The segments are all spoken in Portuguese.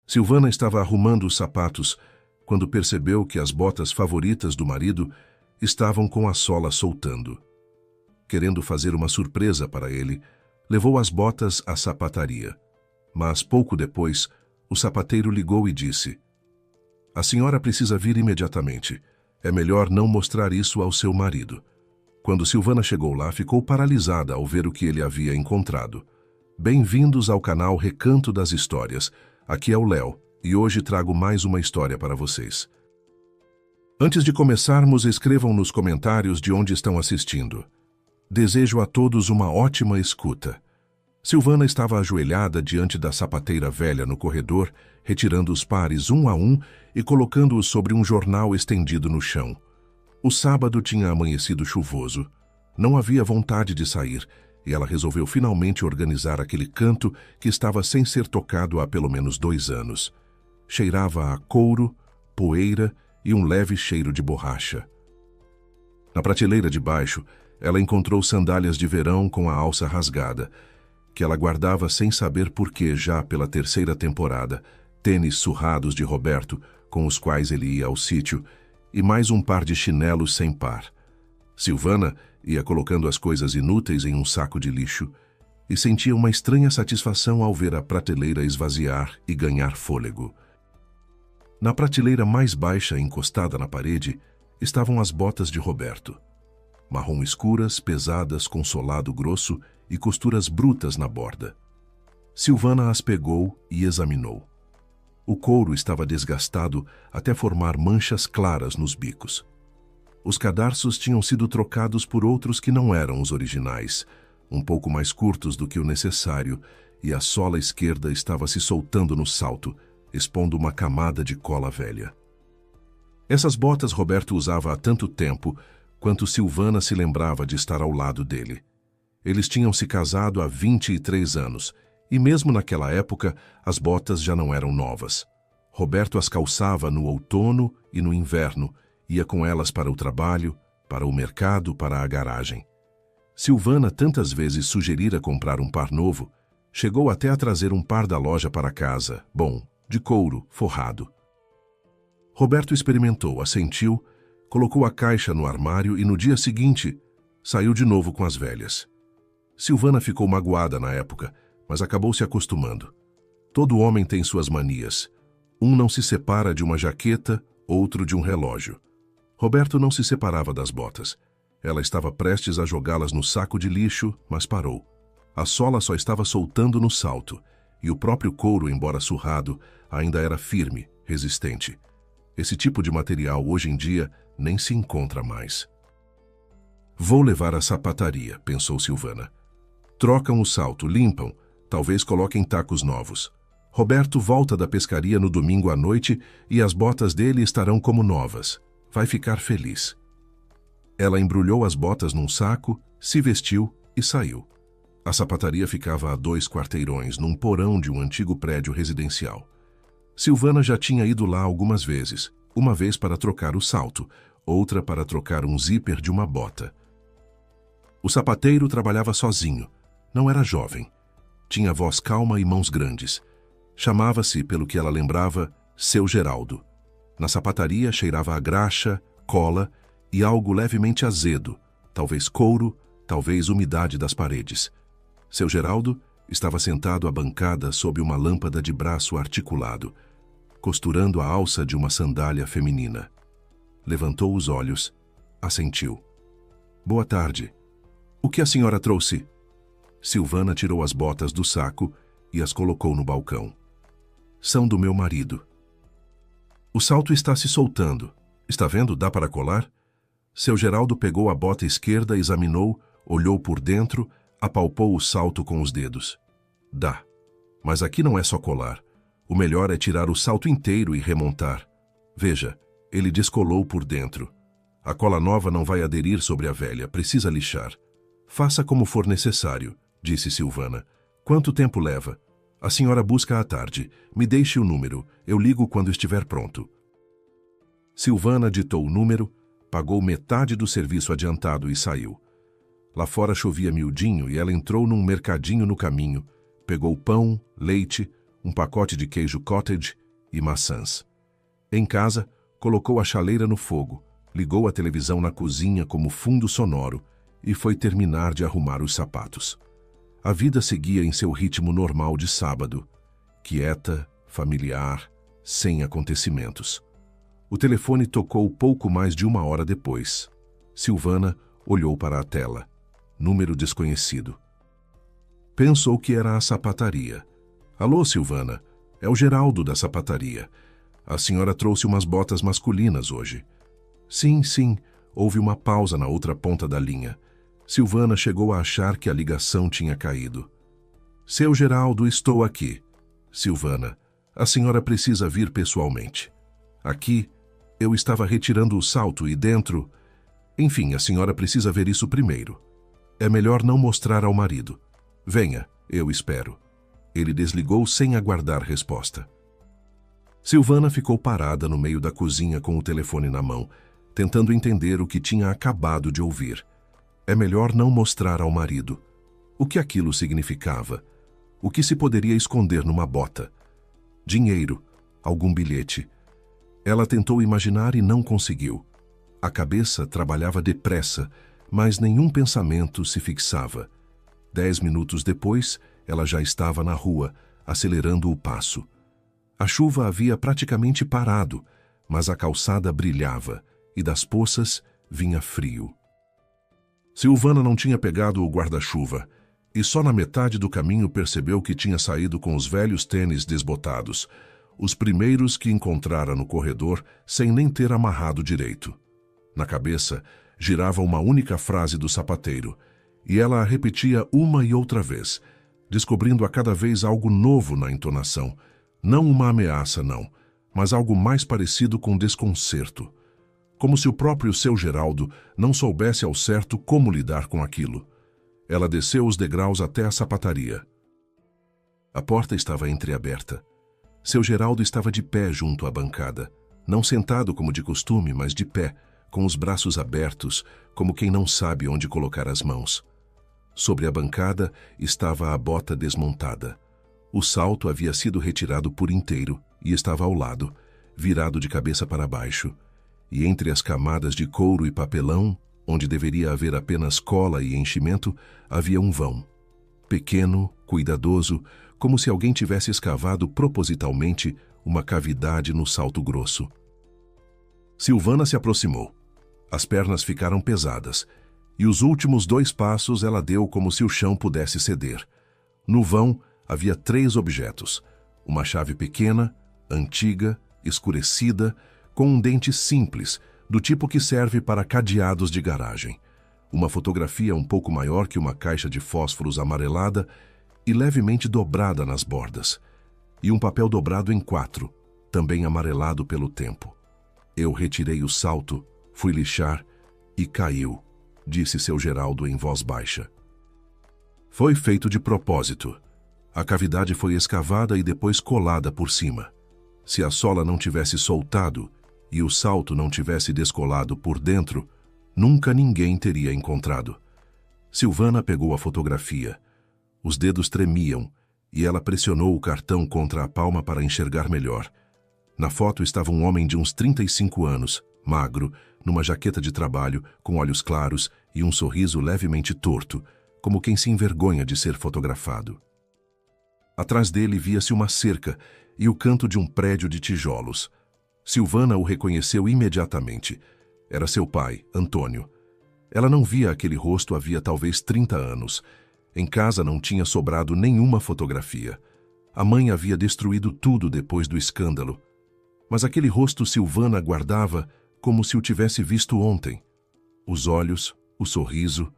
Silvana estava arrumando os sapatos quando percebeu que as botas favoritas do marido estavam com a sola soltando. Querendo fazer uma surpresa para ele, levou as botas à sapataria. Mas pouco depois, o sapateiro ligou e disse: "A senhora precisa vir imediatamente. É melhor não mostrar isso ao seu marido." Quando Silvana chegou lá, ficou paralisada ao ver o que ele havia encontrado. Bem-vindos ao canal Recanto das Histórias. Aqui é o Léo, e hoje trago mais uma história para vocês. Antes de começarmos, escrevam nos comentários de onde estão assistindo. Desejo a todos uma ótima escuta. Silvana estava ajoelhada diante da sapateira velha no corredor, retirando os pares um a um e colocando-os sobre um jornal estendido no chão. O sábado tinha amanhecido chuvoso. Não havia vontade de sair, e ela resolveu finalmente organizar aquele canto que estava sem ser tocado há pelo menos 2 anos. Cheirava a couro, poeira e um leve cheiro de borracha. Na prateleira de baixo, ela encontrou sandálias de verão com a alça rasgada, que ela guardava sem saber por que já pela 3ª temporada, tênis surrados de Roberto, com os quais ele ia ao sítio, e mais um par de chinelos sem par. Silvana ia colocando as coisas inúteis em um saco de lixo e sentia uma estranha satisfação ao ver a prateleira esvaziar e ganhar fôlego. Na prateleira mais baixa, encostada na parede, estavam as botas de Roberto. Marrom escuras, pesadas, com solado grosso e costuras brutas na borda. Silvana as pegou e examinou. O couro estava desgastado até formar manchas claras nos bicos. Os cadarços tinham sido trocados por outros que não eram os originais, um pouco mais curtos do que o necessário, e a sola esquerda estava se soltando no salto, expondo uma camada de cola velha. Essas botas Roberto usava há tanto tempo quanto Silvana se lembrava de estar ao lado dele. Eles tinham se casado há 23 anos, e mesmo naquela época as botas já não eram novas. Roberto as calçava no outono e no inverno, ia com elas para o trabalho, para o mercado, para a garagem. Silvana tantas vezes sugerira comprar um par novo, chegou até a trazer um par da loja para casa, bom, de couro, forrado. Roberto experimentou, assentiu, colocou a caixa no armário e no dia seguinte saiu de novo com as velhas. Silvana ficou magoada na época, mas acabou se acostumando. Todo homem tem suas manias. Um não se separa de uma jaqueta, outro de um relógio. Roberto não se separava das botas. Ela estava prestes a jogá-las no saco de lixo, mas parou. A sola só estava soltando no salto, e o próprio couro, embora surrado, ainda era firme, resistente. Esse tipo de material, hoje em dia, nem se encontra mais. Vou levar à sapataria, pensou Silvana. Trocam o salto, limpam, talvez coloquem tacos novos. Roberto volta da pescaria no domingo à noite e as botas dele estarão como novas. Vai ficar feliz. Ela embrulhou as botas num saco, se vestiu e saiu. A sapataria ficava a 2 quarteirões, num porão de um antigo prédio residencial. Silvana já tinha ido lá algumas vezes, uma vez para trocar o salto, outra para trocar um zíper de uma bota. O sapateiro trabalhava sozinho, não era jovem. Tinha voz calma e mãos grandes. Chamava-se, pelo que ela lembrava, Seu Geraldo. Na sapataria cheirava a graxa, cola e algo levemente azedo, talvez couro, talvez umidade das paredes. Seu Geraldo estava sentado à bancada sob uma lâmpada de braço articulado, costurando a alça de uma sandália feminina. Levantou os olhos, assentiu. "Boa tarde. O que a senhora trouxe?" Silvana tirou as botas do saco e as colocou no balcão. "São do meu marido." "O salto está se soltando. Está vendo? Dá para colar?" Seu Geraldo pegou a bota esquerda, examinou, olhou por dentro, apalpou o salto com os dedos. "Dá. Mas aqui não é só colar. O melhor é tirar o salto inteiro e remontar. Veja, ele descolou por dentro. A cola nova não vai aderir sobre a velha, precisa lixar. Faça como for necessário", disse Silvana. "Quanto tempo leva?" "A senhora busca à tarde. Me deixe o número. Eu ligo quando estiver pronto." Silvana ditou o número, pagou metade do serviço adiantado e saiu. Lá fora chovia miudinho e ela entrou num mercadinho no caminho, pegou pão, leite, um pacote de queijo cottage e maçãs. Em casa, colocou a chaleira no fogo, ligou a televisão na cozinha como fundo sonoro e foi terminar de arrumar os sapatos. A vida seguia em seu ritmo normal de sábado, quieta, familiar, sem acontecimentos. O telefone tocou pouco mais de 1 hora depois. Silvana olhou para a tela. Número desconhecido. Pensou que era a sapataria. Alô, Silvana, é o Geraldo da sapataria. A senhora trouxe umas botas masculinas hoje. Sim, sim, houve uma pausa na outra ponta da linha. Silvana chegou a achar que a ligação tinha caído. Seu Geraldo, estou aqui. Silvana, a senhora precisa vir pessoalmente. Aqui, eu estava retirando o salto e dentro... Enfim, a senhora precisa ver isso primeiro. É melhor não mostrar ao marido. Venha, eu espero. Ele desligou sem aguardar resposta. Silvana ficou parada no meio da cozinha com o telefone na mão, tentando entender o que tinha acabado de ouvir. É melhor não mostrar ao marido. O que aquilo significava? O que se poderia esconder numa bota? Dinheiro, algum bilhete. Ela tentou imaginar e não conseguiu. A cabeça trabalhava depressa, mas nenhum pensamento se fixava. 10 minutos depois, ela já estava na rua, acelerando o passo. A chuva havia praticamente parado, mas a calçada brilhava e das poças vinha frio. Silvana não tinha pegado o guarda-chuva e só na metade do caminho percebeu que tinha saído com os velhos tênis desbotados, os primeiros que encontrara no corredor sem nem ter amarrado direito. Na cabeça, girava uma única frase do sapateiro, e ela a repetia uma e outra vez, descobrindo a cada vez algo novo na entonação. Não uma ameaça, não, mas algo mais parecido com desconcerto. Como se o próprio seu Geraldo não soubesse ao certo como lidar com aquilo. Ela desceu os degraus até a sapataria. A porta estava entreaberta. Seu Geraldo estava de pé junto à bancada, não sentado como de costume, mas de pé, com os braços abertos, como quem não sabe onde colocar as mãos. Sobre a bancada estava a bota desmontada. O salto havia sido retirado por inteiro e estava ao lado, virado de cabeça para baixo. E entre as camadas de couro e papelão, onde deveria haver apenas cola e enchimento, havia um vão. Pequeno, cuidadoso, como se alguém tivesse escavado propositalmente uma cavidade no salto grosso. Silvana se aproximou. As pernas ficaram pesadas, e os últimos 2 passos ela deu como se o chão pudesse ceder. No vão havia 3 objetos. Uma chave pequena, antiga, escurecida, com um dente simples, do tipo que serve para cadeados de garagem. Uma fotografia um pouco maior que uma caixa de fósforos amarelada e levemente dobrada nas bordas. E um papel dobrado em 4, também amarelado pelo tempo. Eu retirei o salto, fui lixar e caiu, disse seu Geraldo em voz baixa. Foi feito de propósito. A cavidade foi escavada e depois colada por cima. Se a sola não tivesse soltado e o salto não tivesse descolado por dentro, nunca ninguém teria encontrado. Silvana pegou a fotografia. Os dedos tremiam e ela pressionou o cartão contra a palma para enxergar melhor. Na foto estava um homem de uns 35 anos, magro, numa jaqueta de trabalho, com olhos claros e um sorriso levemente torto, como quem se envergonha de ser fotografado. Atrás dele via-se uma cerca e o canto de um prédio de tijolos. Silvana o reconheceu imediatamente. Era seu pai, Antônio. Ela não via aquele rosto havia talvez 30 anos. Em casa não tinha sobrado nenhuma fotografia. A mãe havia destruído tudo depois do escândalo. Mas aquele rosto Silvana guardava como se o tivesse visto ontem. Os olhos, o sorriso,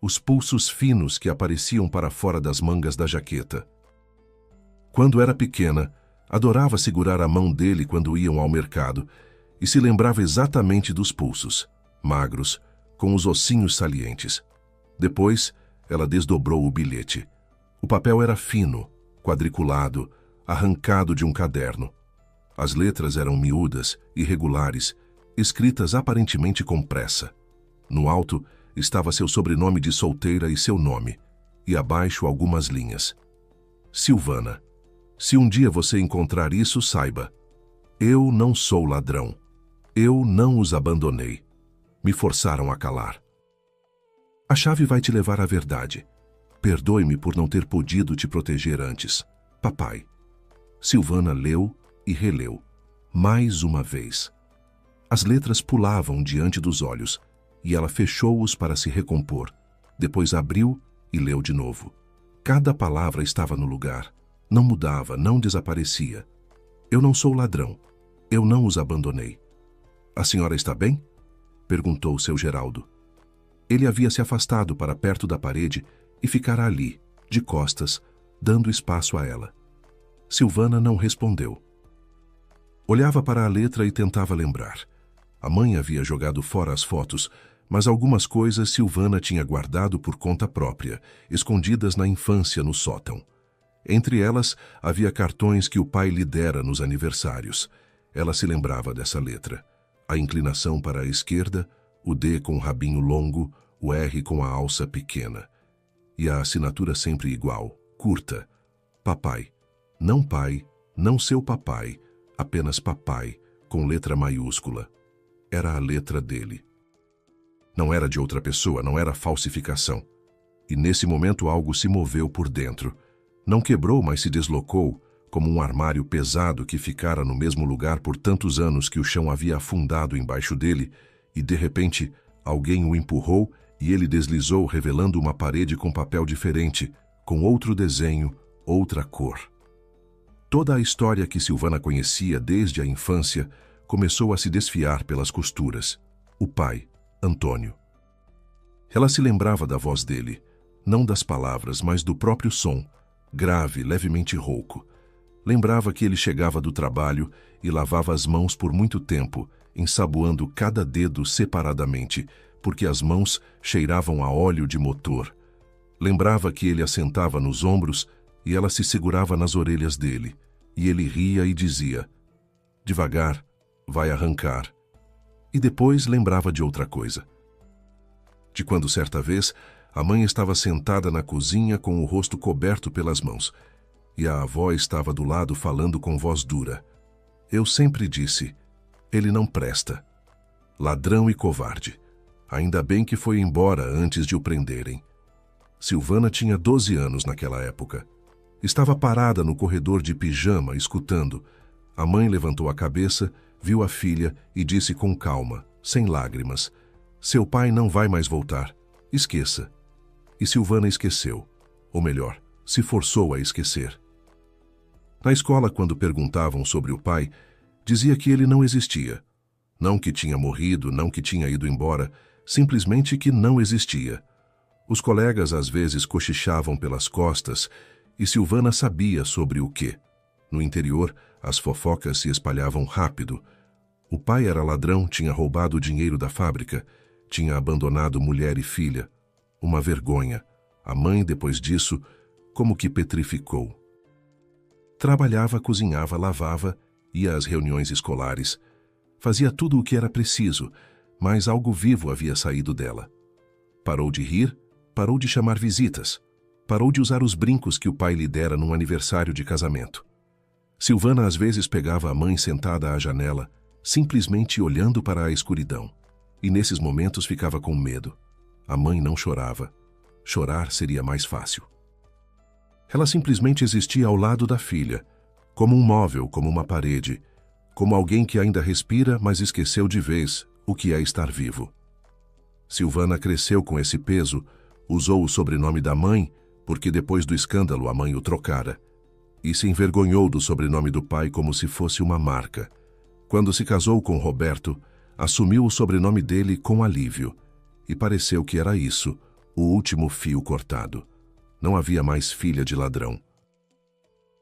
os pulsos finos que apareciam para fora das mangas da jaqueta. Quando era pequena, adorava segurar a mão dele quando iam ao mercado e se lembrava exatamente dos pulsos, magros, com os ossinhos salientes. Depois, ela desdobrou o bilhete. O papel era fino, quadriculado, arrancado de um caderno. As letras eram miúdas, irregulares, escritas aparentemente com pressa. No alto estava seu sobrenome de solteira e seu nome, e abaixo algumas linhas. Silvana. Se um dia você encontrar isso, saiba: eu não sou ladrão. Eu não os abandonei. Me forçaram a calar. A chave vai te levar à verdade. Perdoe-me por não ter podido te proteger antes. Papai. Silvana leu e releu, mais uma vez. As letras pulavam diante dos olhos, e ela fechou-os para se recompor. Depois abriu e leu de novo. Cada palavra estava no lugar. Não mudava, não desaparecia. Eu não sou ladrão. Eu não os abandonei. A senhora está bem? Perguntou seu Geraldo. Ele havia se afastado para perto da parede e ficara ali, de costas, dando espaço a ela. Silvana não respondeu. Olhava para a letra e tentava lembrar. A mãe havia jogado fora as fotos, mas algumas coisas Silvana tinha guardado por conta própria, escondidas na infância no sótão. Entre elas, havia cartões que o pai lhe dera nos aniversários. Ela se lembrava dessa letra. A inclinação para a esquerda, o D com o rabinho longo, o R com a alça pequena. E a assinatura sempre igual, curta. Papai. Não pai, não seu papai, apenas papai, com letra maiúscula. Era a letra dele. Não era de outra pessoa, não era falsificação. E nesse momento algo se moveu por dentro. Não quebrou, mas se deslocou, como um armário pesado que ficara no mesmo lugar por tantos anos que o chão havia afundado embaixo dele, e de repente alguém o empurrou e ele deslizou, revelando uma parede com papel diferente, com outro desenho, outra cor. Toda a história que Silvana conhecia desde a infância começou a se desfiar pelas costuras. O pai, Antônio. Ela se lembrava da voz dele, não das palavras, mas do próprio som, grave, levemente rouco. Lembrava que ele chegava do trabalho e lavava as mãos por muito tempo, ensaboando cada dedo separadamente, porque as mãos cheiravam a óleo de motor. Lembrava que ele a sentava nos ombros e ela se segurava nas orelhas dele, e ele ria e dizia: devagar, vai arrancar. E depois lembrava de outra coisa. De quando certa vez a mãe estava sentada na cozinha com o rosto coberto pelas mãos, e a avó estava do lado falando com voz dura. Eu sempre disse: ele não presta. Ladrão e covarde. Ainda bem que foi embora antes de o prenderem. Silvana tinha 12 anos naquela época. Estava parada no corredor de pijama, escutando. A mãe levantou a cabeça, viu a filha e disse com calma, sem lágrimas: seu pai não vai mais voltar. Esqueça. E Silvana esqueceu. Ou melhor, se forçou a esquecer. Na escola, quando perguntavam sobre o pai, dizia que ele não existia. Não que tinha morrido, não que tinha ido embora, simplesmente que não existia. Os colegas às vezes cochichavam pelas costas e Silvana sabia sobre o quê. No interior, as fofocas se espalhavam rápido. O pai era ladrão, tinha roubado o dinheiro da fábrica, tinha abandonado mulher e filha. Uma vergonha. A mãe, depois disso, como que petrificou. Trabalhava, cozinhava, lavava, ia às reuniões escolares. Fazia tudo o que era preciso, mas algo vivo havia saído dela. Parou de rir, parou de chamar visitas, parou de usar os brincos que o pai lhe dera num aniversário de casamento. Silvana às vezes pegava a mãe sentada à janela, simplesmente olhando para a escuridão, e nesses momentos ficava com medo. A mãe não chorava. Chorar seria mais fácil. Ela simplesmente existia ao lado da filha, como um móvel, como uma parede, como alguém que ainda respira, mas esqueceu de vez o que é estar vivo. Silvana cresceu com esse peso, usou o sobrenome da mãe, porque depois do escândalo a mãe o trocara, e se envergonhou do sobrenome do pai como se fosse uma marca. Quando se casou com Roberto, assumiu o sobrenome dele com alívio, e pareceu que era isso, o último fio cortado. Não havia mais filha de ladrão.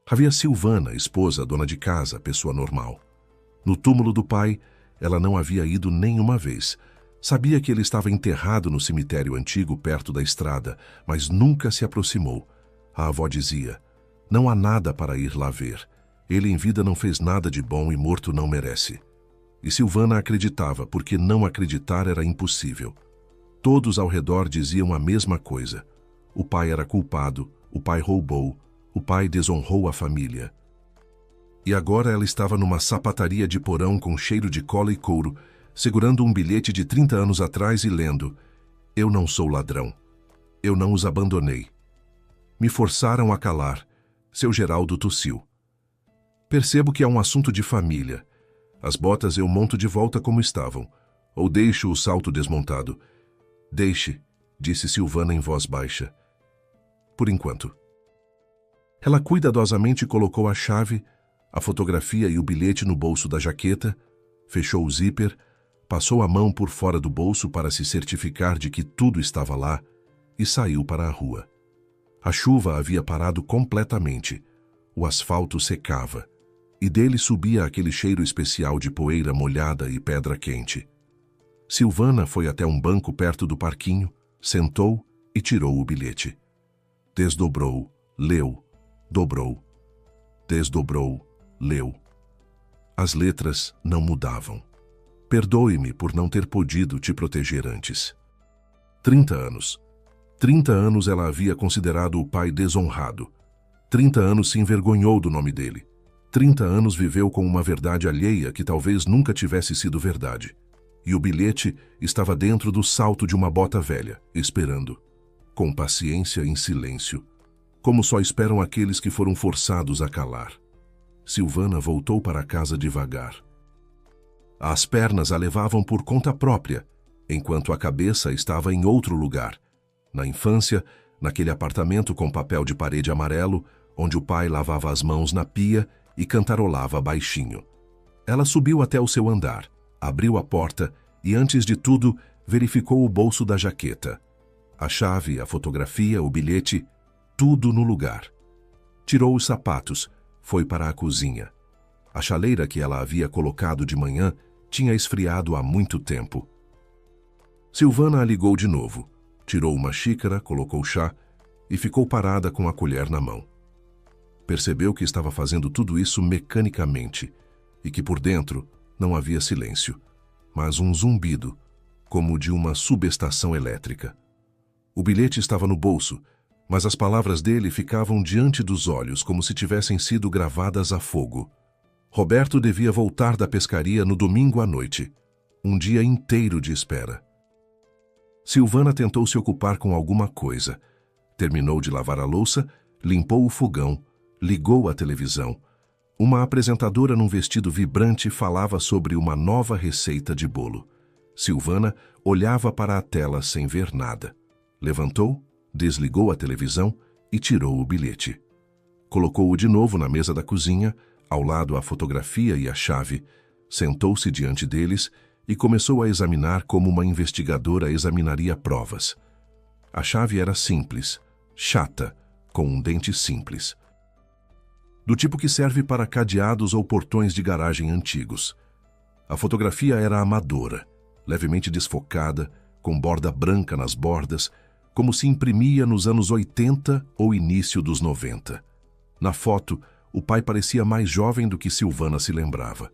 Havia Silvana, esposa, dona de casa, pessoa normal. No túmulo do pai, ela não havia ido nenhuma vez. Sabia que ele estava enterrado no cemitério antigo perto da estrada, mas nunca se aproximou. A avó dizia: não há nada para ir lá ver. Ele em vida não fez nada de bom e morto não merece. E Silvana acreditava, porque não acreditar era impossível. Todos ao redor diziam a mesma coisa. O pai era culpado, o pai roubou, o pai desonrou a família. E agora ela estava numa sapataria de porão com cheiro de cola e couro, segurando um bilhete de 30 anos atrás e lendo: Eu não sou ladrão. Eu não os abandonei. Me forçaram a calar. Seu Geraldo tossiu. Percebo que é um assunto de família. As botas eu monto de volta como estavam, ou deixo o salto desmontado. Deixe, disse Silvana em voz baixa. Por enquanto. Ela cuidadosamente colocou a chave, a fotografia e o bilhete no bolso da jaqueta, fechou o zíper, passou a mão por fora do bolso para se certificar de que tudo estava lá e saiu para a rua. A chuva havia parado completamente. O asfalto secava e dele subia aquele cheiro especial de poeira molhada e pedra quente. Silvana foi até um banco perto do parquinho, sentou e tirou o bilhete. Desdobrou, leu, dobrou. Desdobrou, leu. As letras não mudavam. Perdoe-me por não ter podido te proteger antes. 30 anos. 30 anos ela havia considerado o pai desonrado. 30 anos se envergonhou do nome dele. 30 anos viveu com uma verdade alheia que talvez nunca tivesse sido verdade. E o bilhete estava dentro do salto de uma bota velha, esperando. Com paciência em silêncio. Como só esperam aqueles que foram forçados a calar. Silvana voltou para casa devagar. As pernas a levavam por conta própria, enquanto a cabeça estava em outro lugar. Na infância, naquele apartamento com papel de parede amarelo, onde o pai lavava as mãos na pia e cantarolava baixinho. Ela subiu até o seu andar, abriu a porta e, antes de tudo, verificou o bolso da jaqueta. A chave, a fotografia, o bilhete, tudo no lugar. Tirou os sapatos, foi para a cozinha. A chaleira que ela havia colocado de manhã tinha esfriado há muito tempo. Silvana a ligou de novo, tirou uma xícara, colocou chá e ficou parada com a colher na mão. Percebeu que estava fazendo tudo isso mecanicamente e que por dentro não havia silêncio, mas um zumbido, como de uma subestação elétrica. O bilhete estava no bolso, mas as palavras dele ficavam diante dos olhos como se tivessem sido gravadas a fogo. Roberto devia voltar da pescaria no domingo à noite. Um dia inteiro de espera. Silvana tentou se ocupar com alguma coisa. Terminou de lavar a louça, limpou o fogão, ligou a televisão. Uma apresentadora num vestido vibrante falava sobre uma nova receita de bolo. Silvana olhava para a tela sem ver nada. Levantou, desligou a televisão e tirou o bilhete. Colocou-o de novo na mesa da cozinha, ao lado a fotografia e a chave, sentou-se diante deles e começou a examinar como uma investigadora examinaria provas. A chave era simples, chata, com um dente simples. Do tipo que serve para cadeados ou portões de garagem antigos. A fotografia era amadora, levemente desfocada, com borda branca nas bordas, como se imprimia nos anos 80 ou início dos 90. Na foto, o pai parecia mais jovem do que Silvana se lembrava.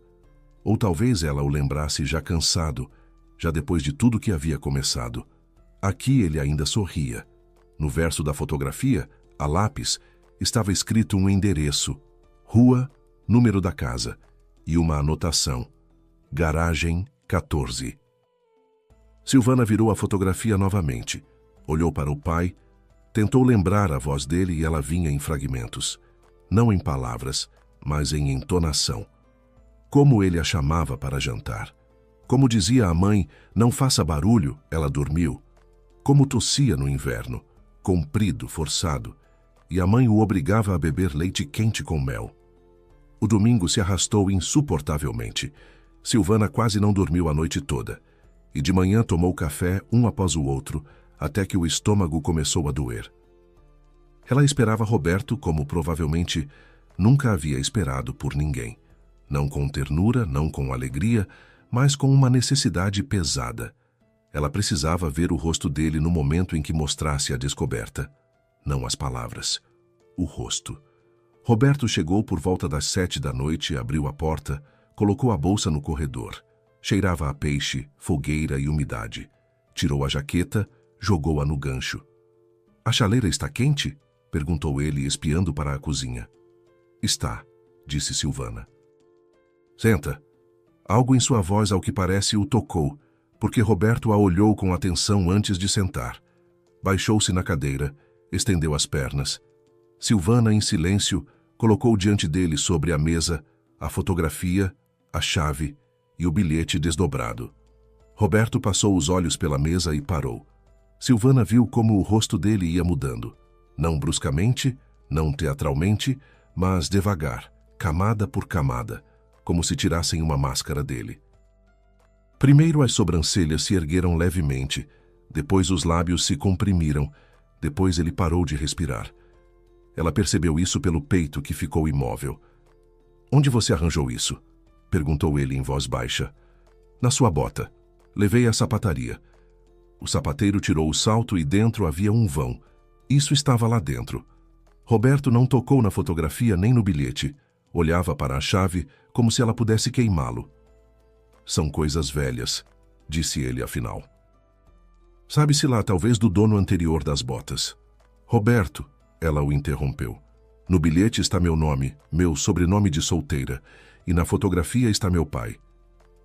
Ou talvez ela o lembrasse já cansado, já depois de tudo que havia começado. Aqui ele ainda sorria. No verso da fotografia, a lápis, estava escrito um endereço, rua, número da casa, e uma anotação, garagem 14. Silvana virou a fotografia novamente, olhou para o pai, tentou lembrar a voz dele e ela vinha em fragmentos, não em palavras, mas em entonação. Como ele a chamava para jantar. Como dizia a mãe, não faça barulho, ela dormiu. Como tossia no inverno, comprido, forçado, e a mãe o obrigava a beber leite quente com mel. O domingo se arrastou insuportavelmente. Silvana quase não dormiu a noite toda, e de manhã tomou café um após o outro, até que o estômago começou a doer. Ela esperava Roberto como provavelmente nunca havia esperado por ninguém. Não com ternura, não com alegria, mas com uma necessidade pesada. Ela precisava ver o rosto dele no momento em que mostrasse a descoberta. Não as palavras. O rosto. Roberto chegou por volta das 7 da noite, abriu a porta, colocou a bolsa no corredor. Cheirava a peixe, fogueira e umidade. Tirou a jaqueta, jogou-a no gancho. — A chaleira está quente? — perguntou ele, espiando para a cozinha. — Está, disse Silvana. Senta. Algo em sua voz, ao que parece, o tocou, porque Roberto a olhou com atenção antes de sentar. Baixou-se na cadeira, estendeu as pernas. Silvana, em silêncio, colocou diante dele sobre a mesa a fotografia, a chave e o bilhete desdobrado. Roberto passou os olhos pela mesa e parou. Silvana viu como o rosto dele ia mudando. Não bruscamente, não teatralmente, mas devagar, camada por camada, como se tirassem uma máscara dele. Primeiro as sobrancelhas se ergueram levemente, depois os lábios se comprimiram, depois ele parou de respirar. Ela percebeu isso pelo peito, que ficou imóvel. "Onde você arranjou isso?" perguntou ele em voz baixa. "Na sua bota. Levei à sapataria." O sapateiro tirou o salto e dentro havia um vão. Isso estava lá dentro. Roberto não tocou na fotografia nem no bilhete. Olhava para a chave como se ela pudesse queimá-lo. "São coisas velhas", disse ele afinal. "Sabe-se lá, talvez do dono anterior das botas." "Roberto", ela o interrompeu. "No bilhete está meu nome, meu sobrenome de solteira, e na fotografia está meu pai."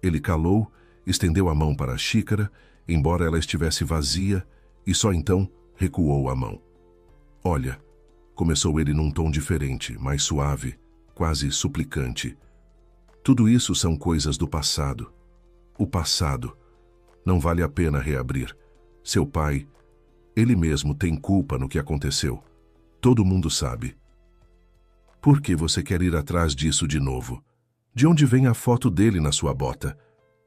Ele calou, estendeu a mão para a xícara, embora ela estivesse vazia, e só então recuou a mão. "Olha", começou ele num tom diferente, mais suave, quase suplicante. "Tudo isso são coisas do passado. O passado. Não vale a pena reabrir. Seu pai, ele mesmo tem culpa no que aconteceu. Todo mundo sabe." "Por que você quer ir atrás disso de novo? De onde vem a foto dele na sua bota?"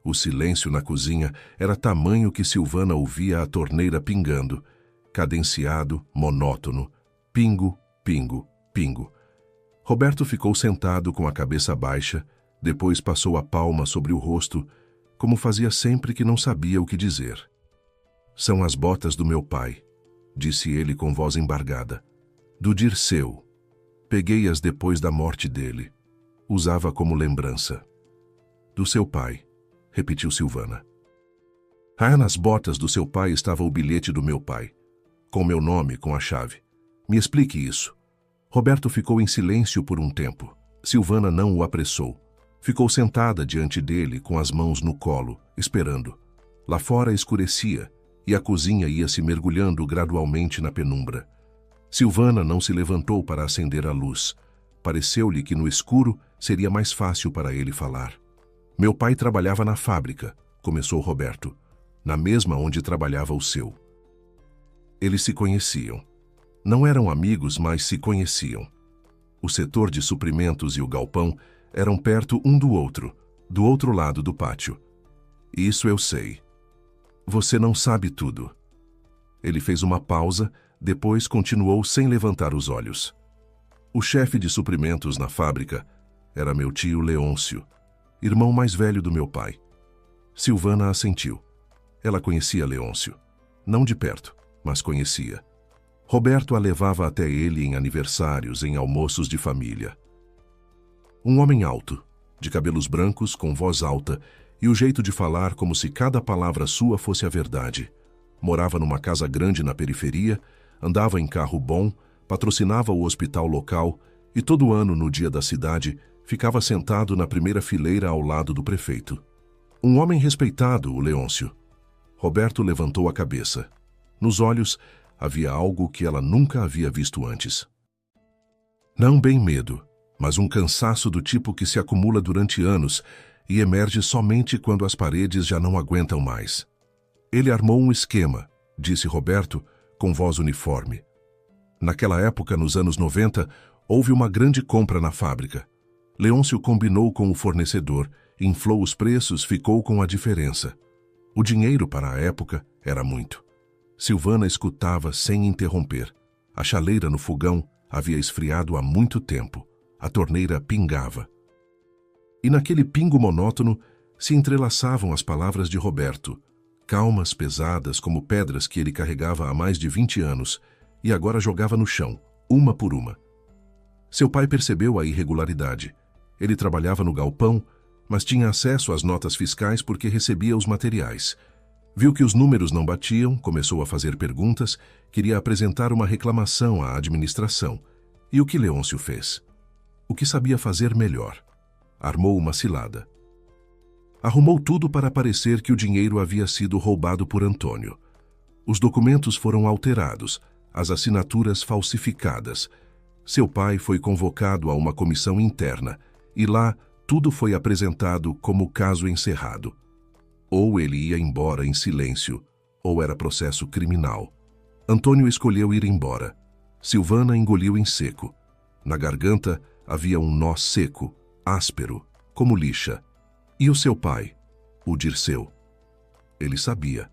O silêncio na cozinha era tamanho que Silvana ouvia a torneira pingando, cadenciado, monótono, pingo, pingo, pingo. Roberto ficou sentado com a cabeça baixa, depois passou a palma sobre o rosto, como fazia sempre que não sabia o que dizer. "São as botas do meu pai", disse ele com voz embargada. "Do Dirceu. Peguei-as depois da morte dele. Usava como lembrança." "Do seu pai", repetiu Silvana. "Nas botas do seu pai estava o bilhete do meu pai, com meu nome, com a chave. Me explique isso." Roberto ficou em silêncio por um tempo. Silvana não o apressou. Ficou sentada diante dele, com as mãos no colo, esperando. Lá fora escurecia, e a cozinha ia se mergulhando gradualmente na penumbra. Silvana não se levantou para acender a luz. Pareceu-lhe que no escuro seria mais fácil para ele falar. "Meu pai trabalhava na fábrica", começou Roberto, "na mesma onde trabalhava o seu." Eles se conheciam. Não eram amigos, mas se conheciam. O setor de suprimentos e o galpão eram perto um do outro lado do pátio. "Isso eu sei." "Você não sabe tudo." Ele fez uma pausa, depois continuou sem levantar os olhos. "O chefe de suprimentos na fábrica era meu tio Leôncio, irmão mais velho do meu pai." Silvana assentiu. Ela conhecia Leôncio. Não de perto, mas conhecia. Roberto a levava até ele em aniversários, em almoços de família. Um homem alto, de cabelos brancos, com voz alta, e o jeito de falar como se cada palavra sua fosse a verdade. Morava numa casa grande na periferia, andava em carro bom, patrocinava o hospital local e todo ano, no dia da cidade, ficava sentado na primeira fileira ao lado do prefeito. Um homem respeitado, o Leôncio. Roberto levantou a cabeça. Nos olhos havia algo que ela nunca havia visto antes. Não bem medo, mas um cansaço do tipo que se acumula durante anos e emerge somente quando as paredes já não aguentam mais. "Ele armou um esquema", disse Roberto, com voz uniforme. "Naquela época, nos anos 90, houve uma grande compra na fábrica. Leôncio combinou com o fornecedor, inflou os preços, ficou com a diferença. O dinheiro para a época era muito." Silvana escutava sem interromper. A chaleira no fogão havia esfriado há muito tempo. A torneira pingava. E naquele pingo monótono se entrelaçavam as palavras de Roberto, calmas, pesadas como pedras que ele carregava há mais de 20 anos e agora jogava no chão, uma por uma. Seu pai percebeu a irregularidade. Ele trabalhava no galpão, mas tinha acesso às notas fiscais porque recebia os materiais. Viu que os números não batiam, começou a fazer perguntas, queria apresentar uma reclamação à administração. E o que Leôncio fez? o que sabia fazer melhor. Armou uma cilada. Arrumou tudo para parecer que o dinheiro havia sido roubado por Antônio. Os documentos foram alterados, as assinaturas falsificadas. Seu pai foi convocado a uma comissão interna e lá tudo foi apresentado como caso encerrado. Ou ele ia embora em silêncio, ou era processo criminal. Antônio escolheu ir embora. Silvana engoliu em seco. Na garganta havia um nó seco, áspero, como lixa. E o seu pai, o Dirceu? Ele sabia.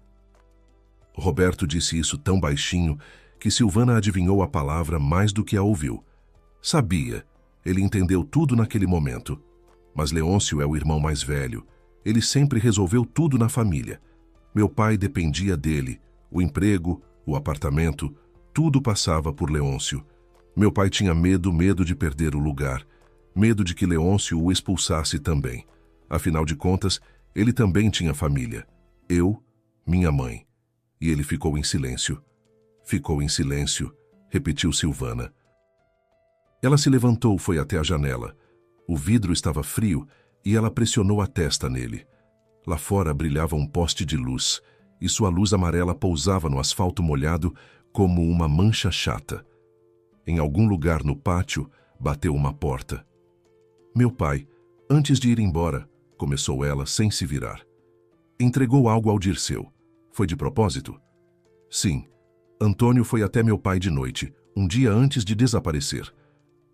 Roberto disse isso tão baixinho que Silvana adivinhou a palavra mais do que a ouviu. Sabia. Ele entendeu tudo naquele momento. Mas Leôncio é o irmão mais velho. Ele sempre resolveu tudo na família. Meu pai dependia dele. O emprego, o apartamento, tudo passava por Leôncio. Meu pai tinha medo de perder o lugar. Medo de que Leôncio o expulsasse também. Afinal de contas, ele também tinha família. Eu, minha mãe. E ele ficou em silêncio. Ficou em silêncio, repetiu Silvana. Ela se levantou, foi até a janela. O vidro estava frio e ela pressionou a testa nele. Lá fora brilhava um poste de luz e sua luz amarela pousava no asfalto molhado como uma mancha chata. Em algum lugar no pátio bateu uma porta. Meu pai, antes de ir embora, começou ela sem se virar. Entregou algo ao Dirceu. Foi de propósito? Sim. Antônio foi até meu pai de noite, um dia antes de desaparecer.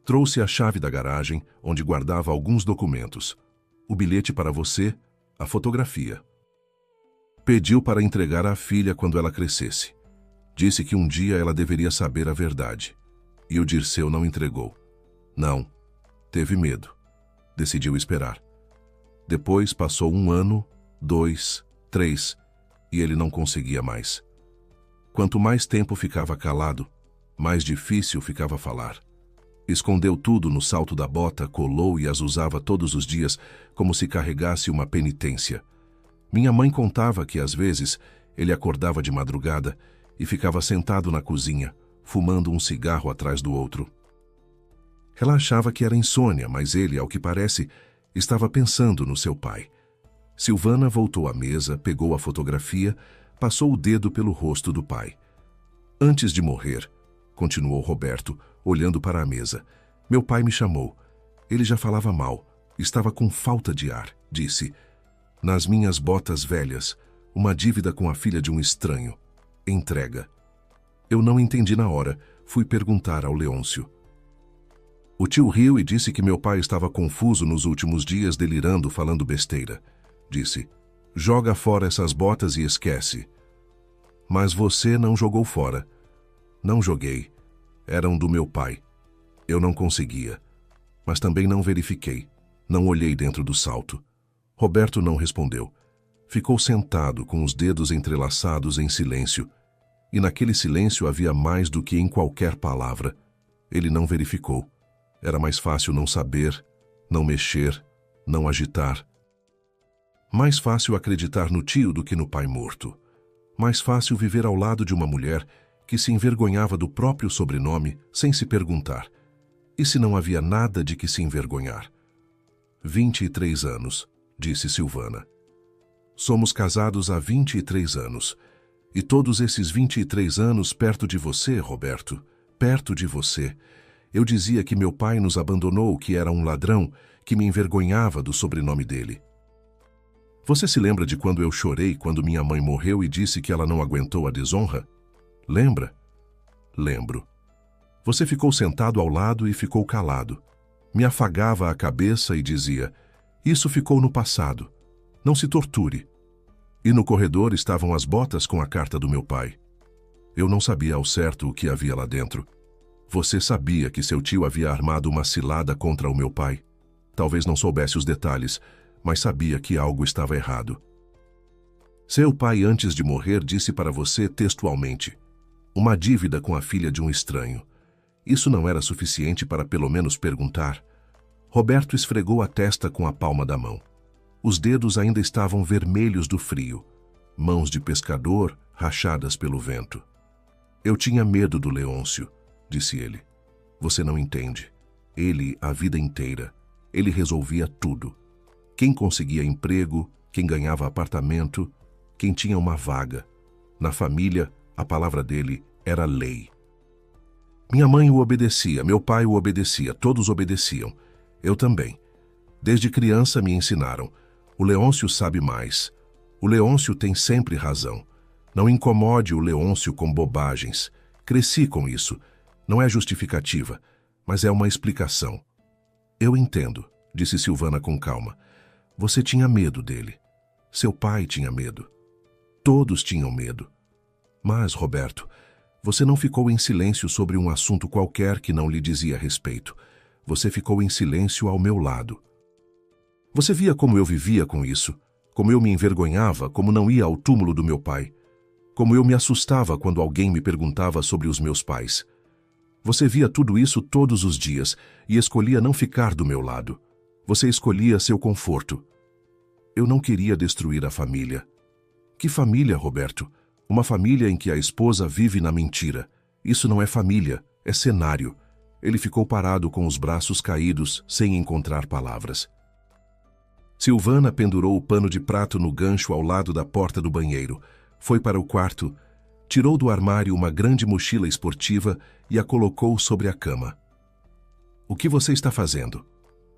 Trouxe a chave da garagem, onde guardava alguns documentos. O bilhete para você, a fotografia. Pediu para entregar à filha quando ela crescesse. Disse que um dia ela deveria saber a verdade. E o Dirceu não entregou. Não. Teve medo. Decidiu esperar. Depois passou 1 ano, 2, 3, e ele não conseguia mais. Quanto mais tempo ficava calado, mais difícil ficava falar. Escondeu tudo no salto da bota, colou e as usava todos os dias como se carregasse uma penitência. Minha mãe contava que, às vezes, ele acordava de madrugada e ficava sentado na cozinha, fumando um cigarro atrás do outro. Ela achava que era insônia, mas ele, ao que parece, estava pensando no seu pai. Silvana voltou à mesa, pegou a fotografia, passou o dedo pelo rosto do pai. Antes de morrer, continuou Roberto, olhando para a mesa, meu pai me chamou. Ele já falava mal, estava com falta de ar, disse. Nas minhas botas velhas, uma dívida com a filha de um estranho. Entrega. Eu não entendi na hora, fui perguntar ao Leôncio. O tio riu e disse que meu pai estava confuso nos últimos dias, delirando, falando besteira. Disse, joga fora essas botas e esquece. Mas você não jogou fora. Não joguei. Eram do meu pai. Eu não conseguia. Mas também não verifiquei. Não olhei dentro do salto. Roberto não respondeu. Ficou sentado, com os dedos entrelaçados em silêncio. E naquele silêncio havia mais do que em qualquer palavra. Ele não verificou. Era mais fácil não saber, não mexer, não agitar. Mais fácil acreditar no tio do que no pai morto. Mais fácil viver ao lado de uma mulher que se envergonhava do próprio sobrenome sem se perguntar. E se não havia nada de que se envergonhar? 23 anos, disse Silvana. Somos casados há 23 anos. E todos esses 23 anos perto de você, Roberto, perto de você. Eu dizia que meu pai nos abandonou, que era um ladrão, que me envergonhava do sobrenome dele. Você se lembra de quando eu chorei quando minha mãe morreu e disse que ela não aguentou a desonra? Lembra? Lembro. Você ficou sentado ao lado e ficou calado. Me afagava a cabeça e dizia, isso ficou no passado. Não se torture. E no corredor estavam as botas com a carta do meu pai. Eu não sabia ao certo o que havia lá dentro. Você sabia que seu tio havia armado uma cilada contra o meu pai? Talvez não soubesse os detalhes, mas sabia que algo estava errado. Seu pai, antes de morrer, disse para você textualmente, uma dívida com a filha de um estranho. Isso não era suficiente para pelo menos perguntar. Roberto esfregou a testa com a palma da mão. Os dedos ainda estavam vermelhos do frio, mãos de pescador rachadas pelo vento. Eu tinha medo do Leôncio, disse ele. Você não entende. Ele a vida inteira. Ele resolvia tudo. Quem conseguia emprego, quem ganhava apartamento, quem tinha uma vaga. Na família, a palavra dele era lei. Minha mãe o obedecia, meu pai o obedecia, todos obedeciam. Eu também. Desde criança me ensinaram. O Leôncio sabe mais. O Leôncio tem sempre razão. Não incomode o Leôncio com bobagens. Cresci com isso. Não é justificativa, mas é uma explicação. Eu entendo, disse Silvana com calma. Você tinha medo dele. Seu pai tinha medo. Todos tinham medo. Mas, Roberto, você não ficou em silêncio sobre um assunto qualquer que não lhe dizia respeito. Você ficou em silêncio ao meu lado. Você via como eu vivia com isso, como eu me envergonhava, como não ia ao túmulo do meu pai, como eu me assustava quando alguém me perguntava sobre os meus pais. Você via tudo isso todos os dias e escolhia não ficar do meu lado. Você escolhia seu conforto. Eu não queria destruir a família. Que família, Roberto? Uma família em que a esposa vive na mentira. Isso não é família, é cenário. Ele ficou parado com os braços caídos, sem encontrar palavras. Silvana pendurou o pano de prato no gancho ao lado da porta do banheiro. Foi para o quarto, tirou do armário uma grande mochila esportiva e a colocou sobre a cama. "O que você está fazendo?"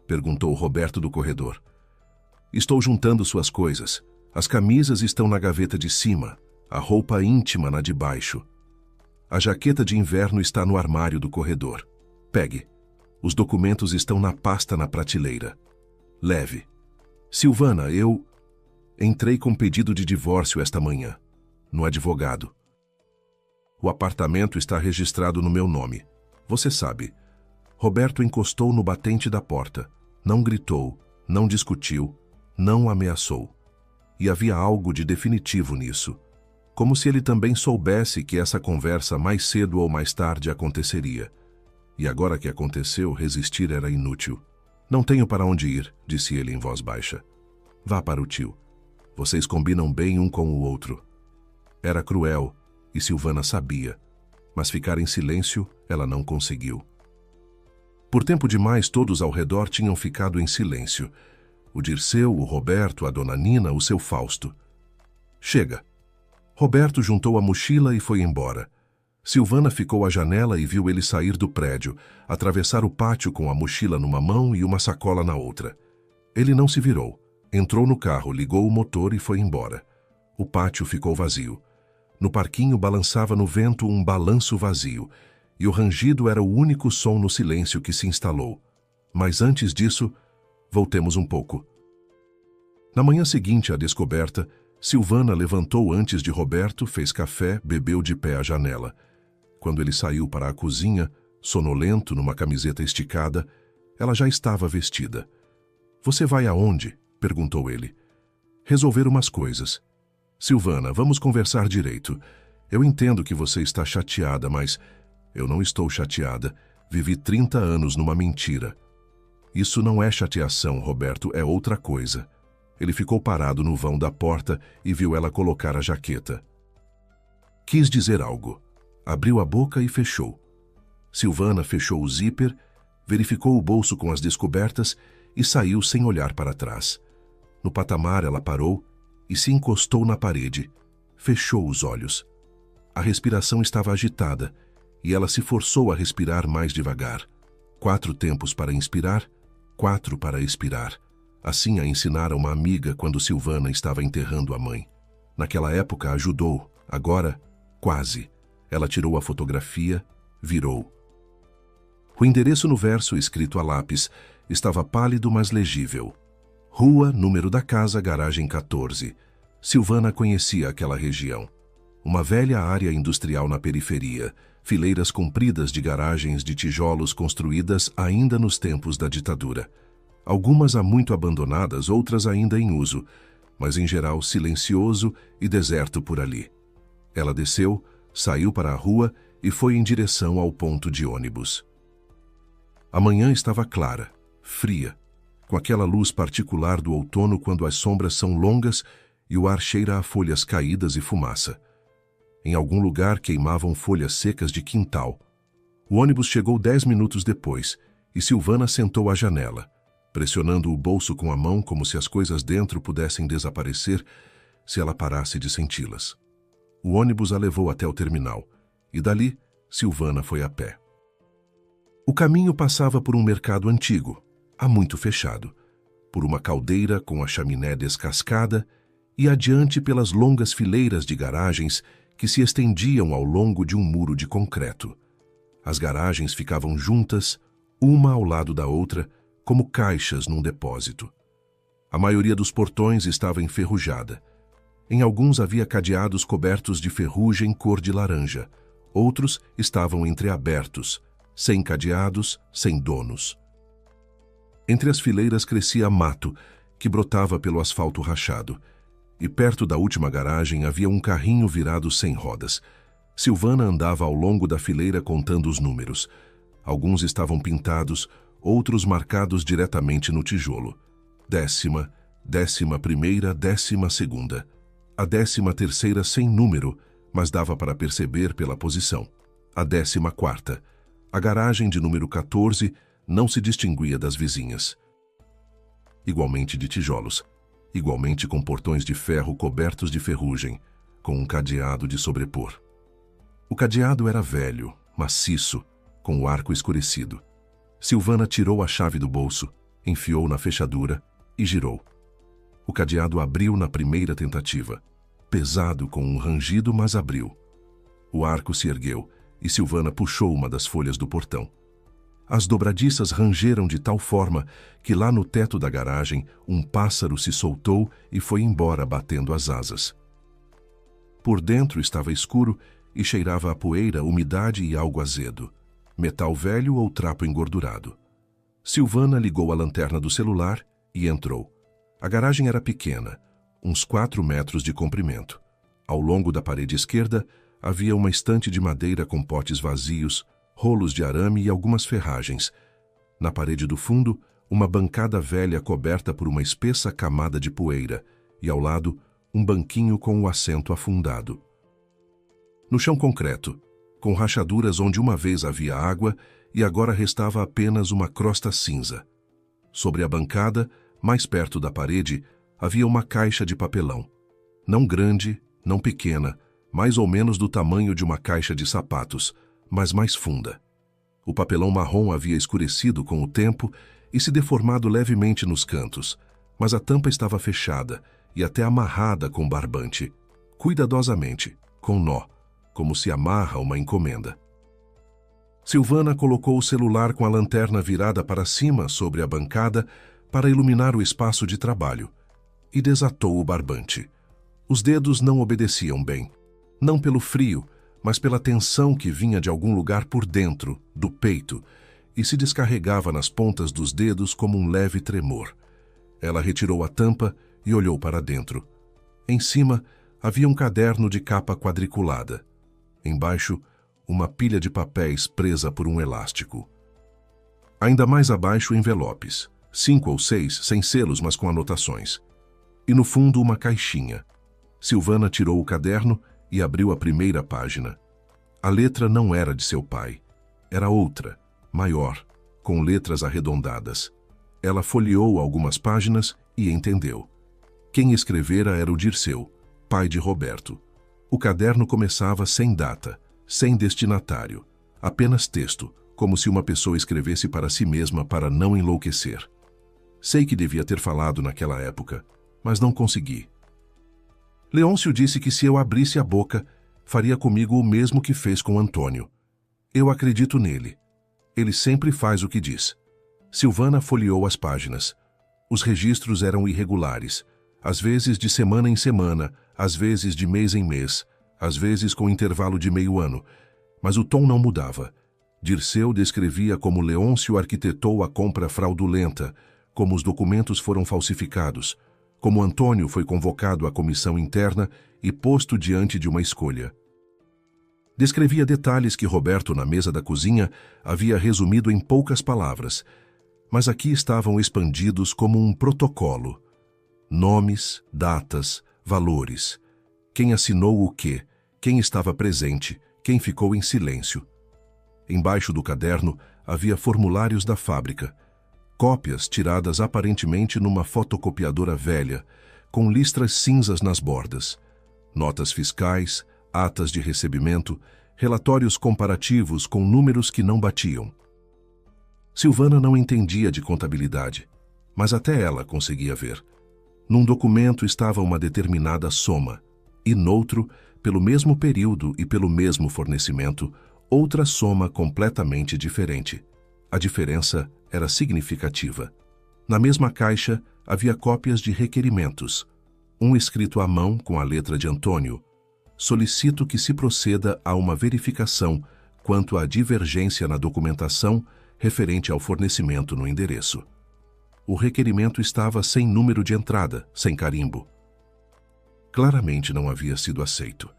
perguntou Roberto do corredor. "Estou juntando suas coisas. As camisas estão na gaveta de cima, a roupa íntima na de baixo. A jaqueta de inverno está no armário do corredor. Pegue. Os documentos estão na pasta na prateleira. Leve. Silvana, eu entrei com pedido de divórcio esta manhã, no advogado. O apartamento está registrado no meu nome. Você sabe." Roberto encostou no batente da porta. Não gritou, não discutiu, não ameaçou. E havia algo de definitivo nisso. Como se ele também soubesse que essa conversa mais cedo ou mais tarde aconteceria. E agora que aconteceu, resistir era inútil. "Não tenho para onde ir", disse ele em voz baixa. "Vá para o tio. Vocês combinam bem um com o outro." Era cruel, e Silvana sabia, mas ficar em silêncio ela não conseguiu. Por tempo demais todos ao redor tinham ficado em silêncio. O Dirceu, o Roberto, a dona Nina, o seu Fausto. "Chega." Roberto juntou a mochila e foi embora. Silvana ficou à janela e viu ele sair do prédio, atravessar o pátio com a mochila numa mão e uma sacola na outra. Ele não se virou. Entrou no carro, ligou o motor e foi embora. O pátio ficou vazio. No parquinho balançava no vento um balanço vazio, e o rangido era o único som no silêncio que se instalou. Mas antes disso, voltemos um pouco. Na manhã seguinte à descoberta, Silvana levantou antes de Roberto, fez café, bebeu de pé à janela. Quando ele saiu para a cozinha, sonolento, numa camiseta esticada, ela já estava vestida. "Você vai aonde?" perguntou ele. "Resolver umas coisas." "Silvana, vamos conversar direito. Eu entendo que você está chateada, mas eu não estou chateada. Vivi 30 anos numa mentira." "Isso não é chateação, Roberto, é outra coisa." Ele ficou parado no vão da porta e viu ela colocar a jaqueta. Quis dizer algo. Abriu a boca e fechou. Silvana fechou o zíper, verificou o bolso com as descobertas e saiu sem olhar para trás. No patamar ela parou e se encostou na parede. Fechou os olhos. A respiração estava agitada e ela se forçou a respirar mais devagar. 4 tempos para inspirar, 4 para expirar. Assim a ensinara uma amiga quando Silvana estava enterrando a mãe. Naquela época ajudou, agora, quase. Ela tirou a fotografia, virou. O endereço no verso, escrito a lápis, estava pálido, mas legível. Rua, número da casa, garagem 14. Silvana conhecia aquela região. Uma velha área industrial na periferia, fileiras compridas de garagens de tijolos construídas ainda nos tempos da ditadura. Algumas há muito abandonadas, outras ainda em uso, mas em geral silencioso e deserto por ali. Ela desceu, saiu para a rua e foi em direção ao ponto de ônibus. A manhã estava clara, fria, com aquela luz particular do outono quando as sombras são longas e o ar cheira a folhas caídas e fumaça. Em algum lugar queimavam folhas secas de quintal. O ônibus chegou 10 minutos depois e Silvana sentou à janela, pressionando o bolso com a mão como se as coisas dentro pudessem desaparecer se ela parasse de senti-las. O ônibus a levou até o terminal, e dali, Silvana foi a pé. O caminho passava por um mercado antigo, há muito fechado, por uma caldeira com a chaminé descascada e adiante pelas longas fileiras de garagens que se estendiam ao longo de um muro de concreto. As garagens ficavam juntas, uma ao lado da outra, como caixas num depósito. A maioria dos portões estava enferrujada. Em alguns havia cadeados cobertos de ferrugem cor de laranja. Outros estavam entreabertos, sem cadeados, sem donos. Entre as fileiras crescia mato, que brotava pelo asfalto rachado, e perto da última garagem havia um carrinho virado sem rodas. Silvana andava ao longo da fileira contando os números. Alguns estavam pintados, outros marcados diretamente no tijolo. 10ª, 11ª, 12ª. A 13ª sem número, mas dava para perceber pela posição. A 14ª. A garagem de número 14 não se distinguia das vizinhas. Igualmente de tijolos, igualmente com portões de ferro cobertos de ferrugem, com um cadeado de sobrepor. O cadeado era velho, maciço, com o arco escurecido. Silvana tirou a chave do bolso, enfiou na fechadura e girou. O cadeado abriu na primeira tentativa, pesado com um rangido, mas abriu. O arco se ergueu e Silvana puxou uma das folhas do portão. As dobradiças rangeram de tal forma que lá no teto da garagem um pássaro se soltou e foi embora batendo as asas. Por dentro estava escuro e cheirava a poeira, umidade e algo azedo. Metal velho ou trapo engordurado. Silvana ligou a lanterna do celular e entrou. A garagem era pequena, uns 4 metros de comprimento. Ao longo da parede esquerda havia uma estante de madeira com potes vazios, rolos de arame e algumas ferragens. Na parede do fundo, uma bancada velha coberta por uma espessa camada de poeira e, ao lado, um banquinho com o assento afundado. No chão concreto, com rachaduras onde uma vez havia água e agora restava apenas uma crosta cinza. Sobre a bancada, mais perto da parede, havia uma caixa de papelão. Não grande, não pequena, mais ou menos do tamanho de uma caixa de sapatos, mas mais funda. O papelão marrom havia escurecido com o tempo e se deformado levemente nos cantos, mas a tampa estava fechada e até amarrada com barbante, cuidadosamente, com nó, como se amarra uma encomenda. Silvana colocou o celular com a lanterna virada para cima sobre a bancada para iluminar o espaço de trabalho e desatou o barbante. Os dedos não obedeciam bem, não pelo frio, mas pela tensão que vinha de algum lugar por dentro, do peito, e se descarregava nas pontas dos dedos como um leve tremor. Ela retirou a tampa e olhou para dentro. Em cima havia um caderno de capa quadriculada. Embaixo, uma pilha de papéis presa por um elástico. Ainda mais abaixo, envelopes, 5 ou 6, sem selos, mas com anotações. E no fundo, uma caixinha. Silvana tirou o caderno e abriu a primeira página. A letra não era de seu pai. Era outra, maior, com letras arredondadas. Ela folheou algumas páginas e entendeu. Quem escrevera era o Dirceu, pai de Roberto. O caderno começava sem data, sem destinatário, apenas texto, como se uma pessoa escrevesse para si mesma para não enlouquecer. Sei que devia ter falado naquela época, mas não consegui. Leôncio disse que se eu abrisse a boca, faria comigo o mesmo que fez com Antônio. Eu acredito nele. Ele sempre faz o que diz. Silvana folheou as páginas. Os registros eram irregulares, às vezes de semana em semana, às vezes de mês em mês, às vezes com intervalo de meio ano, mas o tom não mudava. Dirceu descrevia como Leôncio arquitetou a compra fraudulenta, como os documentos foram falsificados, como Antônio foi convocado à comissão interna e posto diante de uma escolha. Descrevia detalhes que Roberto, na mesa da cozinha, havia resumido em poucas palavras, mas aqui estavam expandidos como um protocolo. Nomes, datas, valores. Quem assinou o quê? Quem estava presente? Quem ficou em silêncio? Embaixo do caderno havia formulários da fábrica, cópias tiradas aparentemente numa fotocopiadora velha, com listras cinzas nas bordas, notas fiscais, atas de recebimento, relatórios comparativos com números que não batiam. Silvana não entendia de contabilidade, mas até ela conseguia ver. Num documento estava uma determinada soma, e noutro, pelo mesmo período e pelo mesmo fornecimento, outra soma completamente diferente. A diferença era significativa. Na mesma caixa havia cópias de requerimentos, um escrito à mão com a letra de Antônio. Solicito que se proceda a uma verificação quanto à divergência na documentação referente ao fornecimento no endereço. O requerimento estava sem número de entrada, sem carimbo. Claramente não havia sido aceito.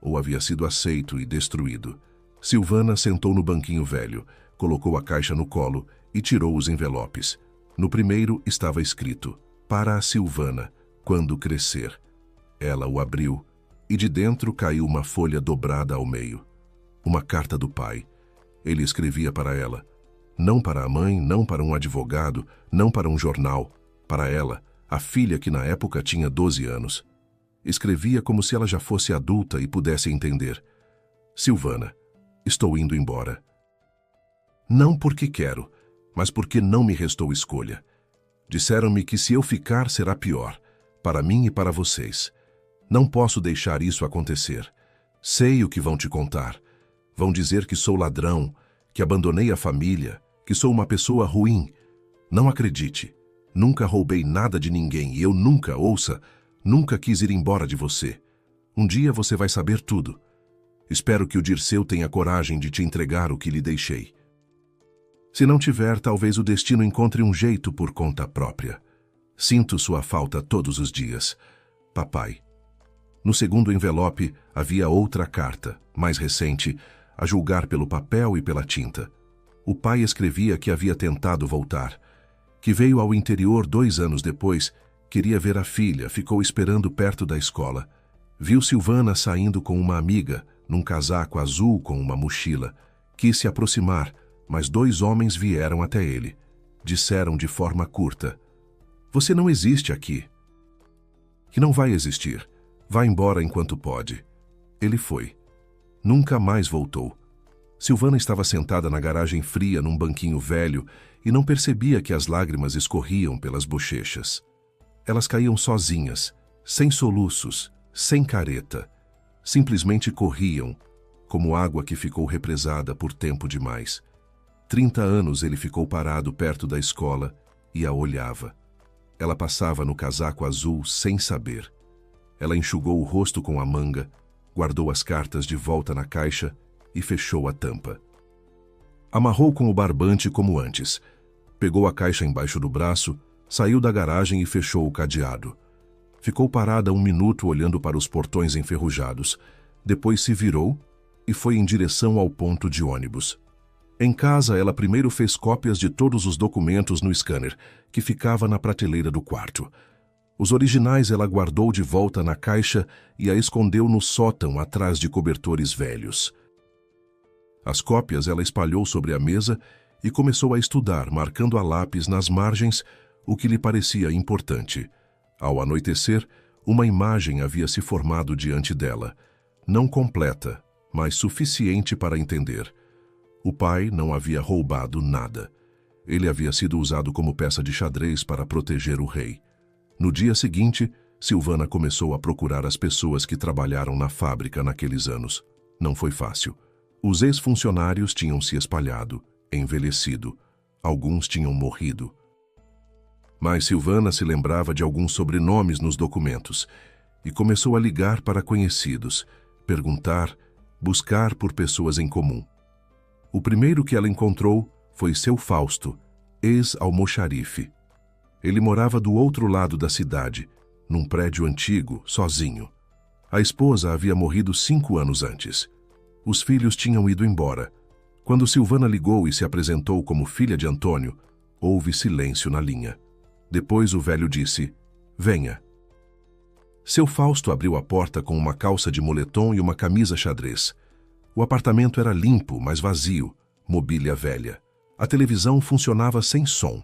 Ou havia sido aceito e destruído. Silvana sentou no banquinho velho, colocou a caixa no colo e tirou os envelopes. No primeiro estava escrito: para a Silvana, quando crescer. Ela o abriu e de dentro caiu uma folha dobrada ao meio. Uma carta do pai. Ele escrevia para ela. Não para a mãe, não para um advogado, não para um jornal. Para ela, a filha que na época tinha 12 anos. Escrevia como se ela já fosse adulta e pudesse entender. Silvana, estou indo embora. Não porque quero, mas porque não me restou escolha. Disseram-me que se eu ficar será pior, para mim e para vocês. Não posso deixar isso acontecer. Sei o que vão te contar. Vão dizer que sou ladrão, que abandonei a família, que sou uma pessoa ruim. Não acredite. Nunca roubei nada de ninguém e eu nunca, ouça, nunca quis ir embora de você. Um dia você vai saber tudo. Espero que o Dirceu tenha coragem de te entregar o que lhe deixei. Se não tiver, talvez o destino encontre um jeito por conta própria. Sinto sua falta todos os dias. Papai. No segundo envelope havia outra carta, mais recente, a julgar pelo papel e pela tinta. O pai escrevia que havia tentado voltar, que veio ao interior 2 anos depois, queria ver a filha, ficou esperando perto da escola. Viu Silvana saindo com uma amiga, num casaco azul com uma mochila. Quis se aproximar, mas 2 homens vieram até ele. Disseram de forma curta: você não existe aqui. Que não vai existir. Vá embora enquanto pode. Ele foi. Nunca mais voltou. Silvana estava sentada na garagem fria num banquinho velho e não percebia que as lágrimas escorriam pelas bochechas. Elas caíam sozinhas, sem soluços, sem careta. Simplesmente corriam, como água que ficou represada por tempo demais. 30 anos ele ficou parado perto da escola e a olhava. Ela passava no casaco azul sem saber. Ela enxugou o rosto com a manga, guardou as cartas de volta na caixa e fechou a tampa. Amarrou com o barbante como antes. Pegou a caixa embaixo do braço, saiu da garagem e fechou o cadeado. Ficou parada 1 minuto olhando para os portões enferrujados. Depois se virou e foi em direção ao ponto de ônibus. Em casa, ela primeiro fez cópias de todos os documentos no scanner, que ficava na prateleira do quarto. Os originais ela guardou de volta na caixa e a escondeu no sótão atrás de cobertores velhos. As cópias ela espalhou sobre a mesa e começou a estudar, marcando a lápis nas margens o que lhe parecia importante. Ao anoitecer, uma imagem havia se formado diante dela, não completa, mas suficiente para entender. O pai não havia roubado nada. Ele havia sido usado como peça de xadrez para proteger o rei. No dia seguinte, Silvana começou a procurar as pessoas que trabalharam na fábrica naqueles anos. Não foi fácil. Os ex-funcionários tinham se espalhado, envelhecido. Alguns tinham morrido. Mas Silvana se lembrava de alguns sobrenomes nos documentos e começou a ligar para conhecidos, perguntar, buscar por pessoas em comum. O primeiro que ela encontrou foi seu Fausto, ex-almoxarife. Ele morava do outro lado da cidade, num prédio antigo, sozinho. A esposa havia morrido 5 anos antes. Os filhos tinham ido embora. Quando Silvana ligou e se apresentou como filha de Antônio, houve silêncio na linha. Depois o velho disse: venha. Seu Fausto abriu a porta com uma calça de moletom e uma camisa xadrez. O apartamento era limpo, mas vazio. mobília velha. A televisão funcionava sem som.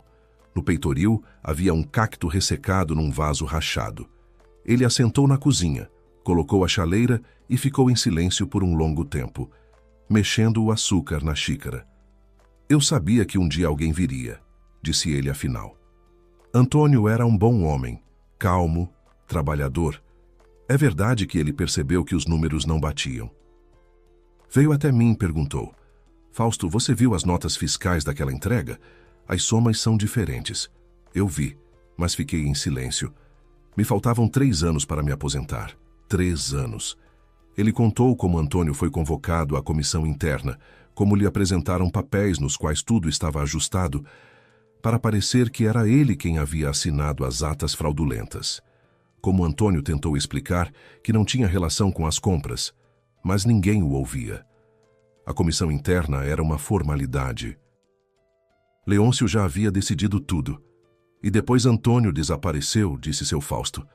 No peitoril havia um cacto ressecado num vaso rachado. Ele assentou na cozinha, colocou a chaleira e ficou em silêncio por um longo tempo, mexendo o açúcar na xícara. Eu sabia que um dia alguém viria, disse ele afinal. Antônio era um bom homem, calmo, trabalhador. É verdade que ele percebeu que os números não batiam. Veio até mim e perguntou: Fausto, você viu as notas fiscais daquela entrega? As somas são diferentes. Eu vi, mas fiquei em silêncio. Me faltavam 3 anos para me aposentar. 3 anos. Ele contou como Antônio foi convocado à comissão interna, como lhe apresentaram papéis nos quais tudo estava ajustado, para parecer que era ele quem havia assinado as atas fraudulentas. Como Antônio tentou explicar que não tinha relação com as compras, mas ninguém o ouvia. A comissão interna era uma formalidade. Leôncio já havia decidido tudo. E depois Antônio desapareceu, disse seu Fausto.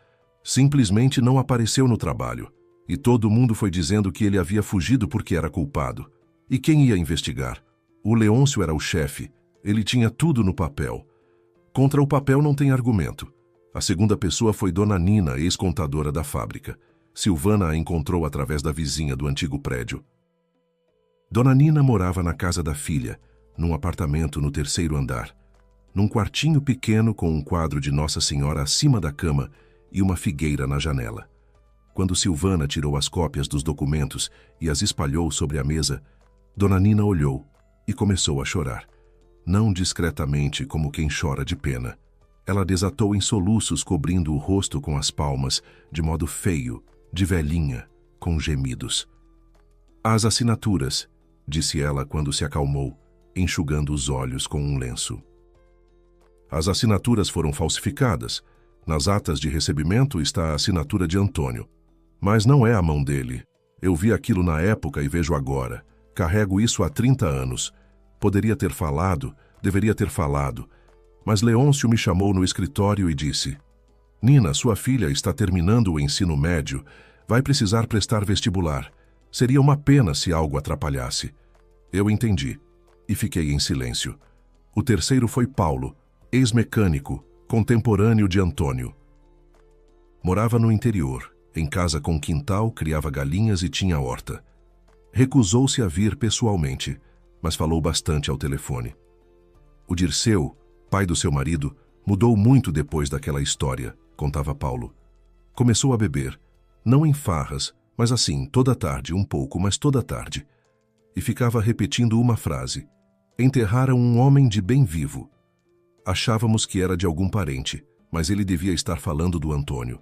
Simplesmente não apareceu no trabalho. E todo mundo foi dizendo que ele havia fugido porque era culpado. E quem ia investigar? O Leôncio era o chefe. Ele tinha tudo no papel. Contra o papel não tem argumento. A segunda pessoa foi Dona Nina, ex-contadora da fábrica. Silvana a encontrou através da vizinha do antigo prédio. Dona Nina morava na casa da filha, num apartamento no 3º andar, num quartinho pequeno com um quadro de Nossa Senhora acima da cama e uma figueira na janela. Quando Silvana tirou as cópias dos documentos e as espalhou sobre a mesa, Dona Nina olhou e começou a chorar. Não discretamente, como quem chora de pena. Ela desatou em soluços, cobrindo o rosto com as palmas, de modo feio, de velhinha, com gemidos. As assinaturas, disse ela quando se acalmou, enxugando os olhos com um lenço. As assinaturas foram falsificadas. Nas atas de recebimento está a assinatura de Antônio. Mas não é a mão dele. Eu vi aquilo na época e vejo agora. Carrego isso há 30 anos. Poderia ter falado, deveria ter falado. Mas Leôncio me chamou no escritório e disse: Nina, sua filha está terminando o ensino médio. Vai precisar prestar vestibular. Seria uma pena se algo atrapalhasse. Eu entendi. E fiquei em silêncio. O terceiro foi Paulo, ex-mecânico, contemporâneo de Antônio. Morava no interior, em casa com quintal, criava galinhas e tinha horta. Recusou-se a vir pessoalmente, mas falou bastante ao telefone. O Dirceu, pai do seu marido, mudou muito depois daquela história, contava Paulo. Começou a beber, não em farras, mas assim, toda tarde, um pouco, mas toda tarde. E ficava repetindo uma frase: enterraram um homem de bem vivo. Achávamos que era de algum parente, mas ele devia estar falando do Antônio.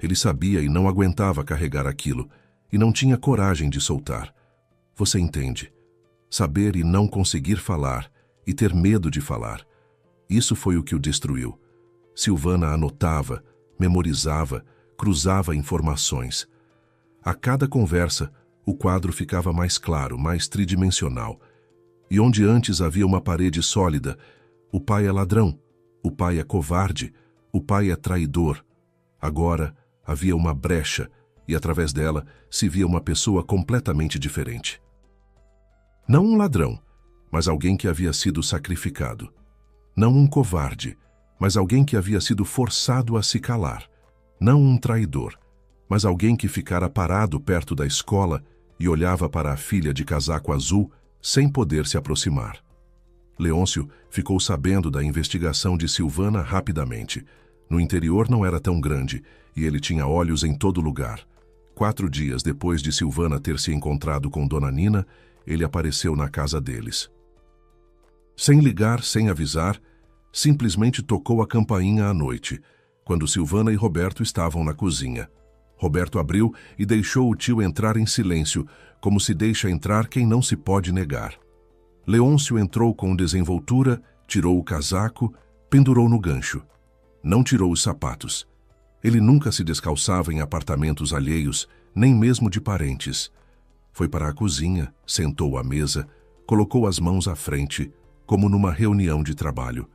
Ele sabia e não aguentava carregar aquilo, e não tinha coragem de soltar. Você entende? Saber e não conseguir falar, e ter medo de falar. Isso foi o que o destruiu. Silvana anotava, memorizava, cruzava informações. A cada conversa, o quadro ficava mais claro, mais tridimensional. E onde antes havia uma parede sólida, o pai é ladrão, o pai é covarde, o pai é traidor. Agora havia uma brecha e através dela se via uma pessoa completamente diferente. Não um ladrão, mas alguém que havia sido sacrificado. Não um covarde, mas alguém que havia sido forçado a se calar. Não um traidor, mas alguém que ficara parado perto da escola e olhava para a filha de casaco azul sem poder se aproximar. Leôncio ficou sabendo da investigação de Silvana rapidamente. No interior não era tão grande e ele tinha olhos em todo lugar. 4 dias depois de Silvana ter se encontrado com Dona Nina, ele apareceu na casa deles. Sem ligar, sem avisar, simplesmente tocou a campainha à noite, quando Silvana e Roberto estavam na cozinha. Roberto abriu e deixou o tio entrar em silêncio, como se deixa entrar quem não se pode negar. Leôncio entrou com desenvoltura, tirou o casaco, pendurou no gancho. Não tirou os sapatos. Ele nunca se descalçava em apartamentos alheios, nem mesmo de parentes. Foi para a cozinha, sentou à mesa, colocou as mãos à frente, como numa reunião de trabalho.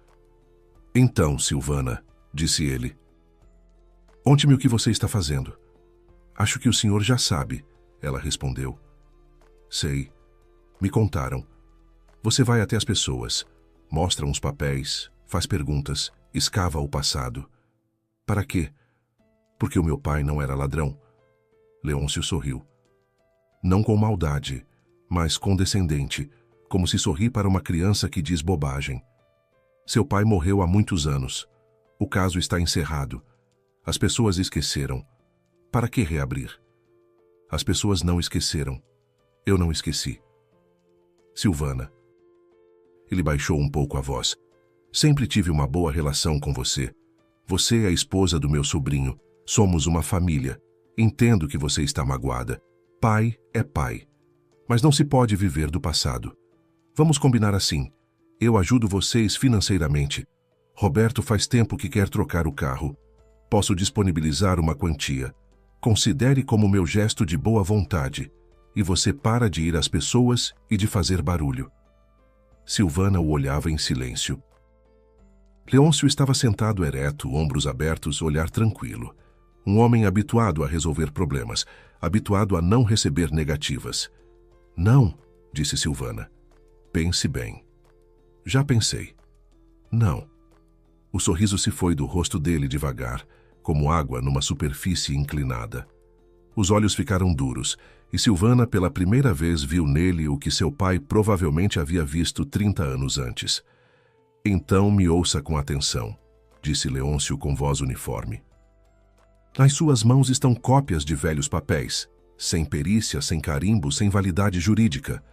Então, Silvana, disse ele, conte-me o que você está fazendo. Acho que o senhor já sabe, ela respondeu. Sei. Me contaram. Você vai até as pessoas, mostra uns papéis, faz perguntas, escava o passado. Para quê? Porque o meu pai não era ladrão. Leôncio sorriu. Não com maldade, mas condescendente, como se sorri para uma criança que diz bobagem. Seu pai morreu há muitos anos. O caso está encerrado. As pessoas esqueceram. Para que reabrir? As pessoas não esqueceram. Eu não esqueci. Silvana. Ele baixou um pouco a voz. Sempre tive uma boa relação com você. Você é a esposa do meu sobrinho. Somos uma família. Entendo que você está magoada. Pai é pai. Mas não se pode viver do passado. Vamos combinar assim. Eu ajudo vocês financeiramente. Roberto faz tempo que quer trocar o carro. Posso disponibilizar uma quantia. Considere como meu gesto de boa vontade. E você para de ir às pessoas e de fazer barulho. Silvana o olhava em silêncio. Leôncio estava sentado ereto, ombros abertos, olhar tranquilo. Um homem habituado a resolver problemas, habituado a não receber negativas. Não, disse Silvana. Pense bem. Já pensei. Não. O sorriso se foi do rosto dele devagar, como água numa superfície inclinada. Os olhos ficaram duros, e Silvana pela primeira vez viu nele o que seu pai provavelmente havia visto 30 anos antes. Então me ouça com atenção, disse Leôncio com voz uniforme. Nas suas mãos estão cópias de velhos papéis, sem perícia, sem carimbo, sem validade jurídica.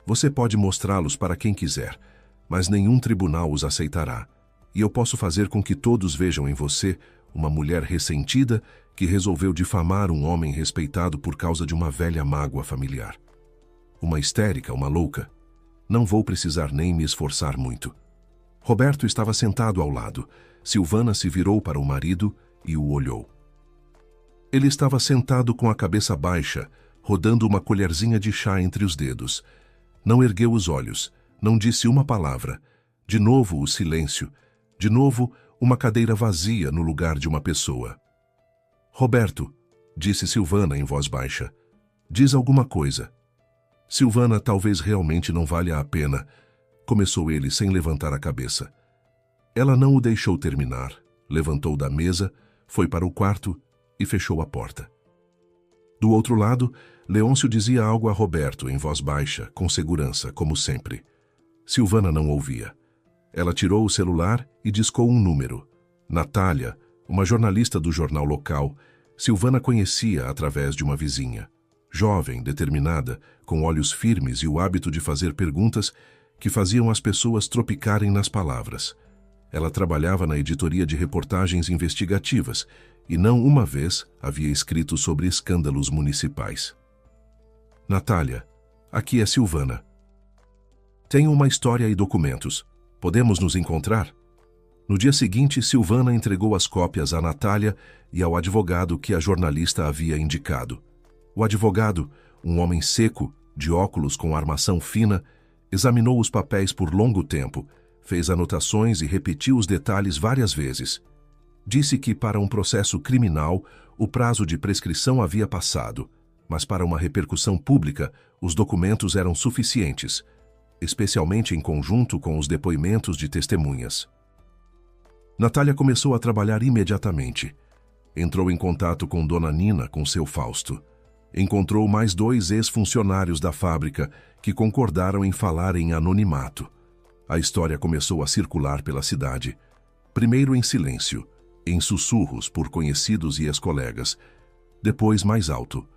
Você pode mostrá-los para quem quiser, mas nenhum tribunal os aceitará. E eu posso fazer com que todos vejam em você uma mulher ressentida que resolveu difamar um homem respeitado por causa de uma velha mágoa familiar. Uma histérica, uma louca. Não vou precisar nem me esforçar muito. Roberto estava sentado ao lado. Silvana se virou para o marido e o olhou. Ele estava sentado com a cabeça baixa, rodando uma colherzinha de chá entre os dedos. Não ergueu os olhos, não disse uma palavra. De novo o silêncio. De novo, uma cadeira vazia no lugar de uma pessoa. Roberto, disse Silvana em voz baixa, diz alguma coisa. Silvana, talvez realmente não valha a pena, começou ele sem levantar a cabeça. Ela não o deixou terminar, levantou da mesa, foi para o quarto e fechou a porta. Do outro lado, Leôncio dizia algo a Roberto em voz baixa, com segurança, como sempre. Silvana não ouvia. Ela tirou o celular e discou um número. Natália, uma jornalista do jornal local, Silvana conhecia através de uma vizinha. Jovem, determinada, com olhos firmes e o hábito de fazer perguntas que faziam as pessoas tropicarem nas palavras. Ela trabalhava na editoria de reportagens investigativas e não uma vez havia escrito sobre escândalos municipais. Natália, aqui é Silvana. Tenho uma história e documentos. Podemos nos encontrar? No dia seguinte, Silvana entregou as cópias a Natália e ao advogado que a jornalista havia indicado. O advogado, um homem seco, de óculos com armação fina, examinou os papéis por longo tempo, fez anotações e repetiu os detalhes várias vezes. Disse que para um processo criminal o prazo de prescrição havia passado, mas para uma repercussão pública os documentos eram suficientes, especialmente em conjunto com os depoimentos de testemunhas. Natália começou a trabalhar imediatamente. Entrou em contato com Dona Nina, com seu Fausto. Encontrou mais 2 ex-funcionários da fábrica que concordaram em falar em anonimato. A história começou a circular pela cidade. Primeiro em silêncio, em sussurros por conhecidos e ex-colegas. Depois mais alto.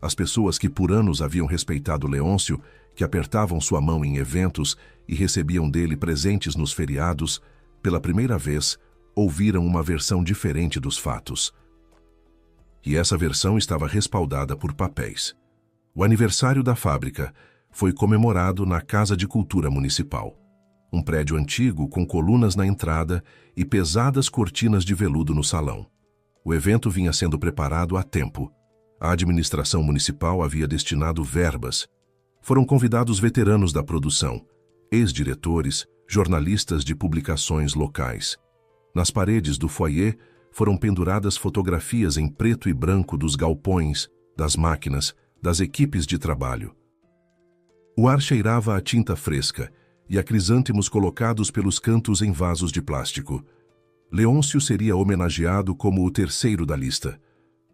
As pessoas que por anos haviam respeitado Leôncio, que apertavam sua mão em eventos e recebiam dele presentes nos feriados, pela primeira vez, ouviram uma versão diferente dos fatos. E essa versão estava respaldada por papéis. O aniversário da fábrica foi comemorado na Casa de Cultura Municipal, um prédio antigo com colunas na entrada e pesadas cortinas de veludo no salão. O evento vinha sendo preparado há tempo. A administração municipal havia destinado verbas. Foram convidados veteranos da produção, ex-diretores, jornalistas de publicações locais. Nas paredes do foyer foram penduradas fotografias em preto e branco dos galpões, das máquinas, das equipes de trabalho. O ar cheirava a tinta fresca e a crisântemos colocados pelos cantos em vasos de plástico. Leôncio seria homenageado como o terceiro da lista.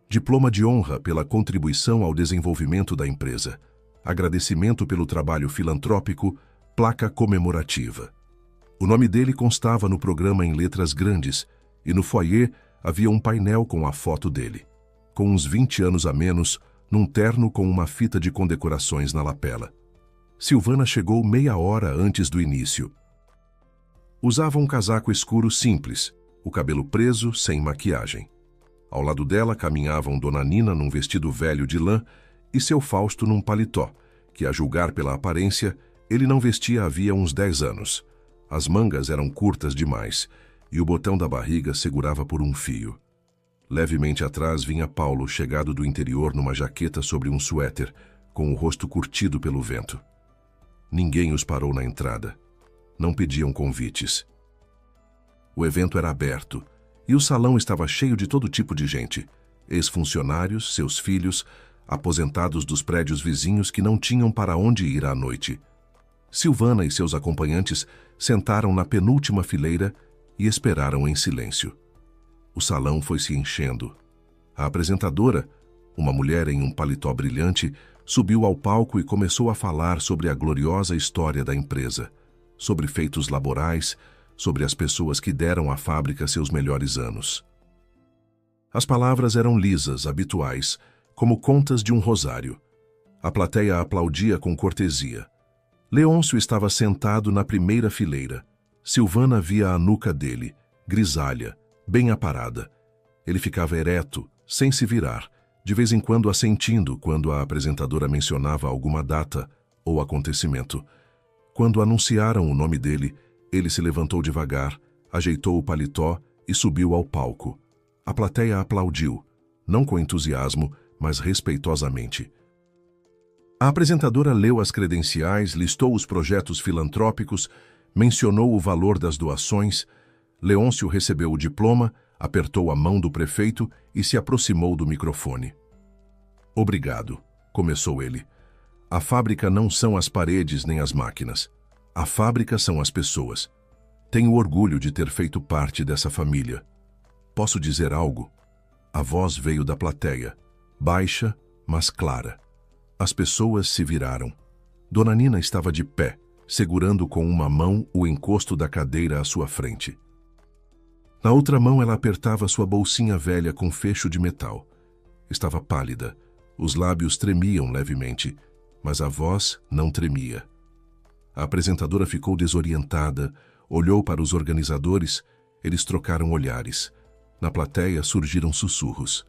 Diploma de honra pela contribuição ao desenvolvimento da empresa. Agradecimento pelo trabalho filantrópico, placa comemorativa. O nome dele constava no programa em letras grandes e no foyer havia um painel com a foto dele, com uns 20 anos a menos, num terno com uma fita de condecorações na lapela. Silvana chegou meia hora antes do início. Usava um casaco escuro simples, o cabelo preso, sem maquiagem. Ao lado dela caminhavam Dona Nina num vestido velho de lã e seu Fausto num paletó, que, a julgar pela aparência, ele não vestia havia uns 10 anos. As mangas eram curtas demais e o botão da barriga segurava por um fio. Levemente atrás vinha Paulo, chegado do interior numa jaqueta sobre um suéter, com o rosto curtido pelo vento. Ninguém os parou na entrada. Não pediam convites. O evento era aberto e o salão estava cheio de todo tipo de gente. Ex-funcionários, seus filhos, aposentados dos prédios vizinhos que não tinham para onde ir à noite. Silvana e seus acompanhantes sentaram na penúltima fileira e esperaram em silêncio. O salão foi se enchendo. A apresentadora, uma mulher em um paletó brilhante, subiu ao palco e começou a falar sobre a gloriosa história da empresa, sobre feitos laborais, sobre as pessoas que deram à fábrica seus melhores anos. As palavras eram lisas, habituais, como contas de um rosário. A plateia aplaudia com cortesia. Leôncio estava sentado na primeira fileira. Silvana via a nuca dele, grisalha, bem aparada. Ele ficava ereto, sem se virar, de vez em quando assentindo quando a apresentadora mencionava alguma data ou acontecimento. Quando anunciaram o nome dele, ele se levantou devagar, ajeitou o paletó e subiu ao palco. A plateia aplaudiu, não com entusiasmo, mas respeitosamente. A apresentadora leu as credenciais, listou os projetos filantrópicos, mencionou o valor das doações. Leôncio recebeu o diploma, apertou a mão do prefeito e se aproximou do microfone. "Obrigado", começou ele. "A fábrica não são as paredes nem as máquinas. A fábrica são as pessoas. Tenho orgulho de ter feito parte dessa família. Posso dizer algo?" A voz veio da plateia, baixa, mas clara. As pessoas se viraram. Dona Nina estava de pé, segurando com uma mão o encosto da cadeira à sua frente. Na outra mão ela apertava sua bolsinha velha com fecho de metal. Estava pálida, os lábios tremiam levemente, mas a voz não tremia. A apresentadora ficou desorientada, olhou para os organizadores, eles trocaram olhares. Na plateia surgiram sussurros.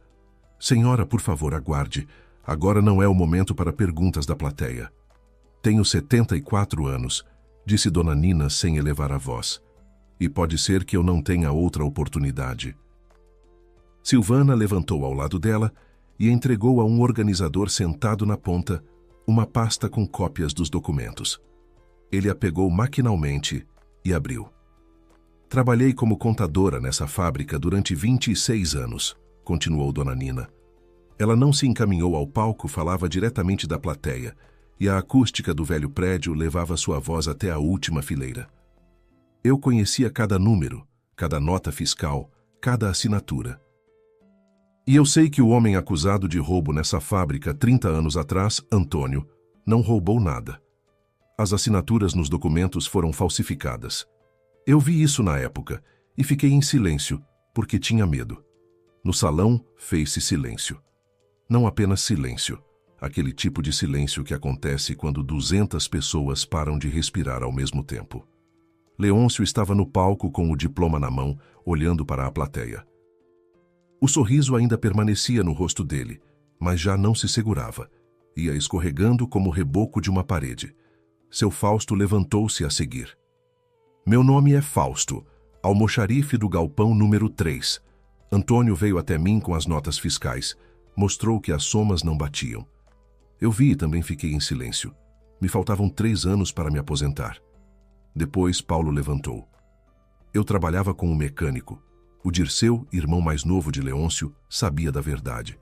"Senhora, por favor, aguarde. Agora não é o momento para perguntas da plateia." "Tenho 74 anos", disse Dona Nina sem elevar a voz. "E pode ser que eu não tenha outra oportunidade." Silvana levantou ao lado dela e entregou a um organizador sentado na ponta uma pasta com cópias dos documentos. Ele a pegou maquinalmente e abriu. "Trabalhei como contadora nessa fábrica durante 26 anos", continuou Dona Nina. Ela não se encaminhou ao palco, falava diretamente da plateia, e a acústica do velho prédio levava sua voz até a última fileira. "Eu conhecia cada número, cada nota fiscal, cada assinatura. E eu sei que o homem acusado de roubo nessa fábrica 30 anos atrás, Antônio, não roubou nada. As assinaturas nos documentos foram falsificadas. Eu vi isso na época e fiquei em silêncio, porque tinha medo. No salão, fez-se silêncio. Não apenas silêncio, aquele tipo de silêncio que acontece quando 200 pessoas param de respirar ao mesmo tempo. Leôncio estava no palco com o diploma na mão, olhando para a plateia. O sorriso ainda permanecia no rosto dele, mas já não se segurava. Ia escorregando como o reboco de uma parede. Seu Fausto levantou-se a seguir. "Meu nome é Fausto, almoxarife do galpão número 3. Antônio veio até mim com as notas fiscais. Mostrou que as somas não batiam. Eu vi e também fiquei em silêncio. Me faltavam 3 anos para me aposentar." Depois Paulo levantou. "Eu trabalhava com um mecânico. O Dirceu, irmão mais novo de Leôncio, sabia da verdade.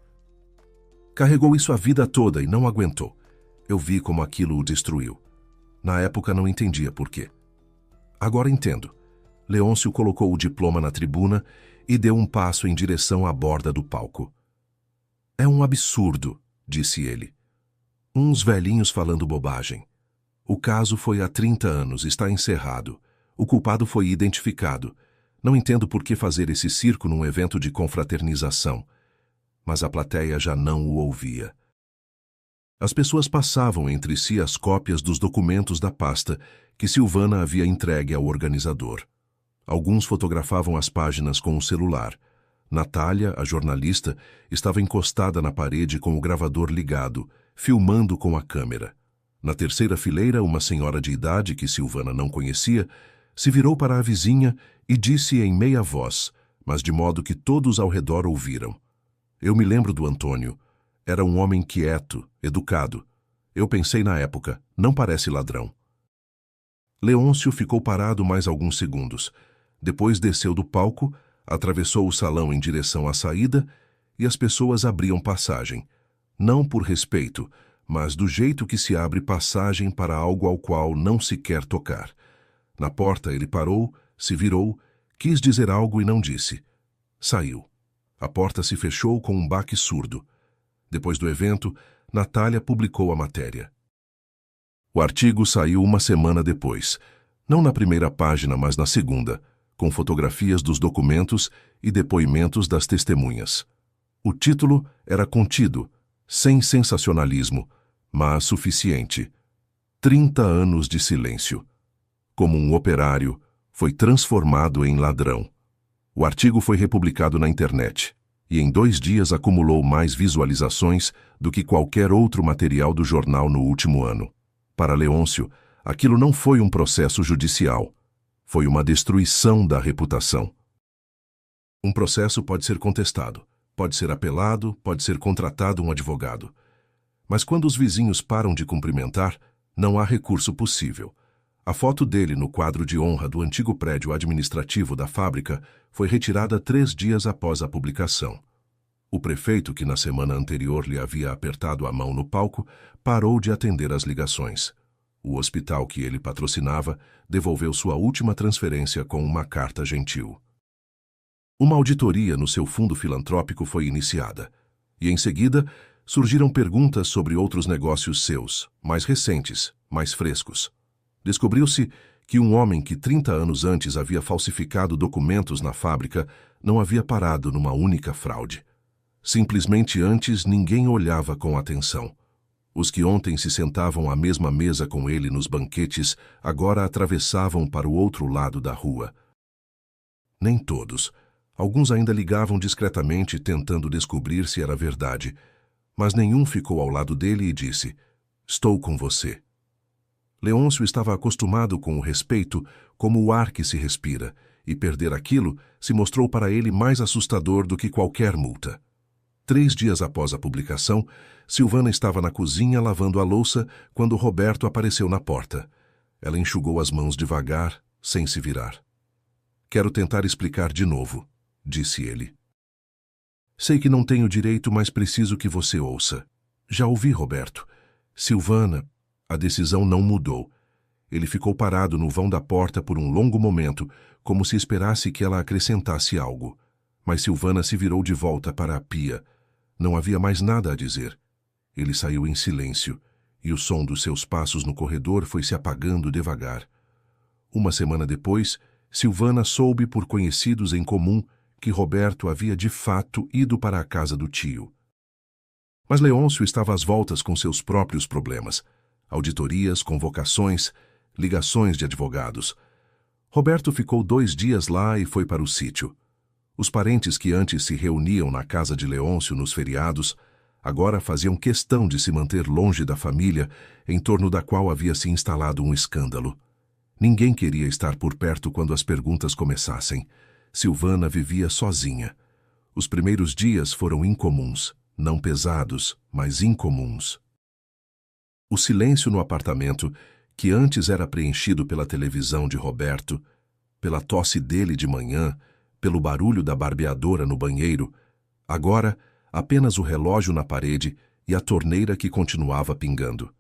Carregou isso a vida toda e não aguentou. Eu vi como aquilo o destruiu. Na época não entendia por quê. Agora entendo. Leôncio colocou o diploma na tribuna e deu um passo em direção à borda do palco. É um absurdo, disse ele. Uns velhinhos falando bobagem. O caso foi há 30 anos, está encerrado. O culpado foi identificado. Não entendo por que fazer esse circo num evento de confraternização. Mas a plateia já não o ouvia. As pessoas passavam entre si as cópias dos documentos da pasta que Silvana havia entregue ao organizador. Alguns fotografavam as páginas com o celular. Natália, a jornalista, estava encostada na parede com o gravador ligado, filmando com a câmera. Na terceira fileira, uma senhora de idade que Silvana não conhecia se virou para a vizinha e disse em meia voz, mas de modo que todos ao redor ouviram. Eu me lembro do Antônio. Era um homem quieto, educado. Eu pensei na época, não parece ladrão. Leôncio ficou parado mais alguns segundos. Depois desceu do palco, atravessou o salão em direção à saída e as pessoas abriam passagem. Não por respeito, mas do jeito que se abre passagem para algo ao qual não se quer tocar. Na porta ele parou, se virou, quis dizer algo e não disse. Saiu. A porta se fechou com um baque surdo. Depois do evento, Natália publicou a matéria. O artigo saiu uma semana depois, não na primeira página, mas na segunda, com fotografias dos documentos e depoimentos das testemunhas. O título era contido, sem sensacionalismo, mas suficiente. 30 anos de silêncio. Como um operário, foi transformado em ladrão. O artigo foi republicado na internet e em 2 dias acumulou mais visualizações do que qualquer outro material do jornal no último ano. Para Leôncio, aquilo não foi um processo judicial. Foi uma destruição da reputação. Um processo pode ser contestado, pode ser apelado, pode ser contratado um advogado. Mas quando os vizinhos param de cumprimentar, não há recurso possível. A foto dele no quadro de honra do antigo prédio administrativo da fábrica foi retirada 3 dias após a publicação. O prefeito, que na semana anterior lhe havia apertado a mão no palco, parou de atender as ligações. O hospital que ele patrocinava devolveu sua última transferência com uma carta gentil. Uma auditoria no seu fundo filantrópico foi iniciada, e em seguida surgiram perguntas sobre outros negócios seus, mais recentes, mais frescos. Descobriu-se que um homem que 30 anos antes havia falsificado documentos na fábrica não havia parado numa única fraude. Simplesmente antes ninguém olhava com atenção. Os que ontem se sentavam à mesma mesa com ele nos banquetes agora atravessavam para o outro lado da rua. Nem todos. Alguns ainda ligavam discretamente tentando descobrir se era verdade, mas nenhum ficou ao lado dele e disse: "Estou com você." Leôncio estava acostumado com o respeito como o ar que se respira, e perder aquilo se mostrou para ele mais assustador do que qualquer multa. 3 dias após a publicação, Silvana estava na cozinha lavando a louça quando Roberto apareceu na porta. Ela enxugou as mãos devagar, sem se virar. "Quero tentar explicar de novo", disse ele. "Sei que não tenho direito, mas preciso que você ouça. Já ouvi, Roberto. Silvana..." A decisão não mudou. Ele ficou parado no vão da porta por um longo momento, como se esperasse que ela acrescentasse algo. Mas Silvana se virou de volta para a pia. Não havia mais nada a dizer. Ele saiu em silêncio, e o som dos seus passos no corredor foi se apagando devagar. Uma semana depois, Silvana soube por conhecidos em comum que Roberto havia de fato ido para a casa do tio. Mas Leôncio estava às voltas com seus próprios problemas. Auditorias, convocações, ligações de advogados. Roberto ficou 2 dias lá e foi para o sítio. Os parentes que antes se reuniam na casa de Leôncio nos feriados, agora faziam questão de se manter longe da família em torno da qual havia se instalado um escândalo. Ninguém queria estar por perto quando as perguntas começassem. Silvana vivia sozinha. Os primeiros dias foram incomuns, não pesados, mas incomuns. O silêncio no apartamento, que antes era preenchido pela televisão de Roberto, pela tosse dele de manhã, pelo barulho da barbeadora no banheiro, agora apenas o relógio na parede e a torneira que continuava pingando.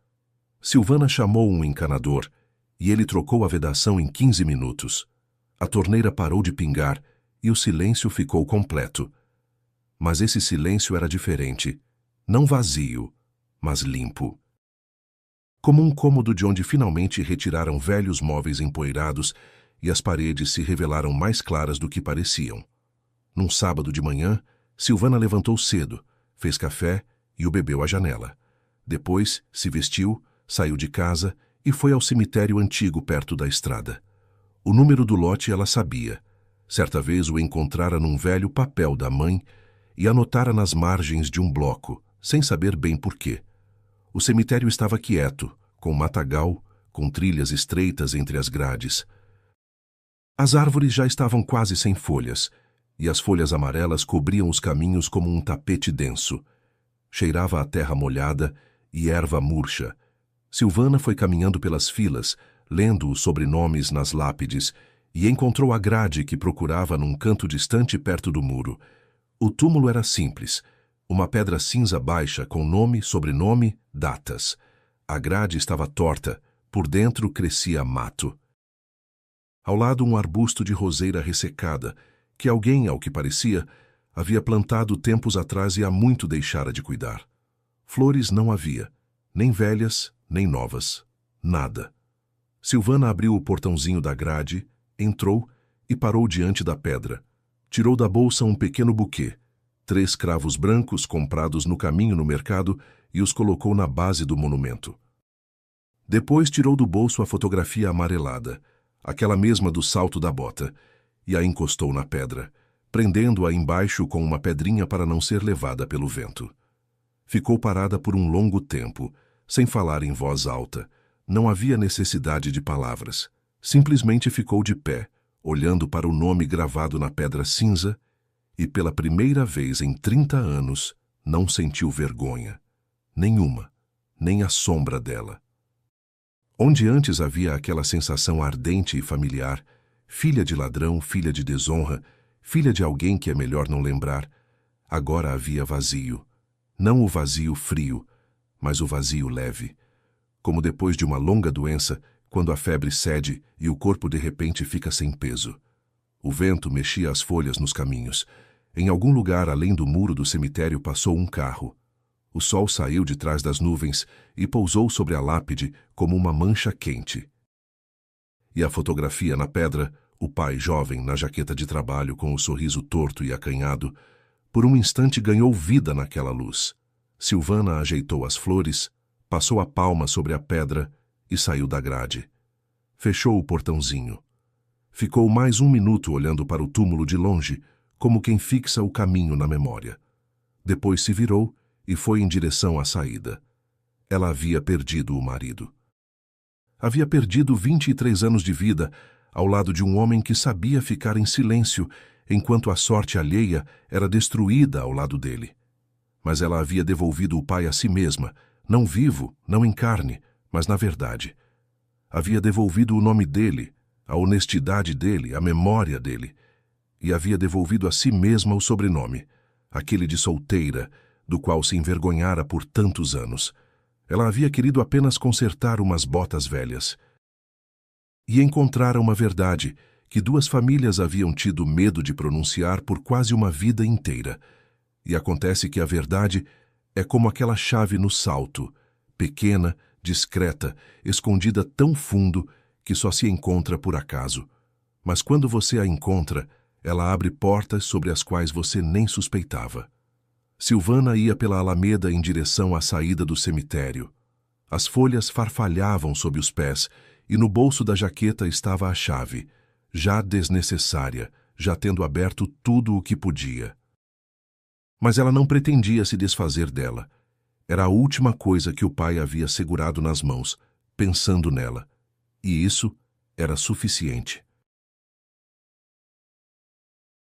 Silvana chamou um encanador e ele trocou a vedação em 15 minutos. A torneira parou de pingar e o silêncio ficou completo. Mas esse silêncio era diferente. Não vazio, mas limpo. Como um cômodo de onde finalmente retiraram velhos móveis empoeirados e as paredes se revelaram mais claras do que pareciam. Num sábado de manhã, Silvana levantou cedo, fez café e o bebeu à janela. Depois, se vestiu, saiu de casa e foi ao cemitério antigo perto da estrada. O número do lote ela sabia. Certa vez o encontrara num velho papel da mãe e anotara nas margens de um bloco, sem saber bem porquê. O cemitério estava quieto, com matagal, com trilhas estreitas entre as grades. As árvores já estavam quase sem folhas, e as folhas amarelas cobriam os caminhos como um tapete denso. Cheirava a terra molhada e erva murcha. Silvana foi caminhando pelas filas, lendo os sobrenomes nas lápides, e encontrou a grade que procurava num canto distante perto do muro. O túmulo era simples, uma pedra cinza baixa com nome, sobrenome, datas. A grade estava torta, por dentro crescia mato. Ao lado um arbusto de roseira ressecada, que alguém, ao que parecia, havia plantado tempos atrás e há muito deixara de cuidar. Flores não havia, nem velhas, nem novas, nada. Silvana abriu o portãozinho da grade, entrou e parou diante da pedra. Tirou da bolsa um pequeno buquê, 3 cravos brancos comprados no caminho no mercado e os colocou na base do monumento. Depois tirou do bolso a fotografia amarelada, aquela mesma do salto da bota, e a encostou na pedra, prendendo-a embaixo com uma pedrinha para não ser levada pelo vento. Ficou parada por um longo tempo, sem falar em voz alta. Não havia necessidade de palavras. Simplesmente ficou de pé, olhando para o nome gravado na pedra cinza, e pela primeira vez em 30 anos não sentiu vergonha. Nenhuma, nem a sombra dela. Onde antes havia aquela sensação ardente e familiar, filha de ladrão, filha de desonra, filha de alguém que é melhor não lembrar, agora havia vazio. Não o vazio frio, mas o vazio leve. Como depois de uma longa doença, quando a febre cede e o corpo de repente fica sem peso. O vento mexia as folhas nos caminhos. Em algum lugar além do muro do cemitério passou um carro. O sol saiu de trás das nuvens e pousou sobre a lápide como uma mancha quente. E a fotografia na pedra, o pai jovem na jaqueta de trabalho com o sorriso torto e acanhado, por um instante ganhou vida naquela luz. Silvana ajeitou as flores, passou a palma sobre a pedra e saiu da grade. Fechou o portãozinho. Ficou mais um minuto olhando para o túmulo de longe, como quem fixa o caminho na memória. Depois se virou e foi em direção à saída. Ela havia perdido o marido. Havia perdido 23 anos de vida ao lado de um homem que sabia ficar em silêncio enquanto a sorte alheia era destruída ao lado dele. Mas ela havia devolvido o pai a si mesma, não vivo, não em carne, mas na verdade. Havia devolvido o nome dele, a honestidade dele, a memória dele. E havia devolvido a si mesma o sobrenome, aquele de solteira, do qual se envergonhara por tantos anos. Ela havia querido apenas consertar umas botas velhas. E encontrara uma verdade que 2 famílias haviam tido medo de pronunciar por quase uma vida inteira. E acontece que a verdade é como aquela chave no salto, pequena, discreta, escondida tão fundo que só se encontra por acaso. Mas quando você a encontra, ela abre portas sobre as quais você nem suspeitava. Silvana ia pela alameda em direção à saída do cemitério. As folhas farfalhavam sob os pés e no bolso da jaqueta estava a chave, já desnecessária, já tendo aberto tudo o que podia. Mas ela não pretendia se desfazer dela. Era a última coisa que o pai havia segurado nas mãos, pensando nela. E isso era suficiente.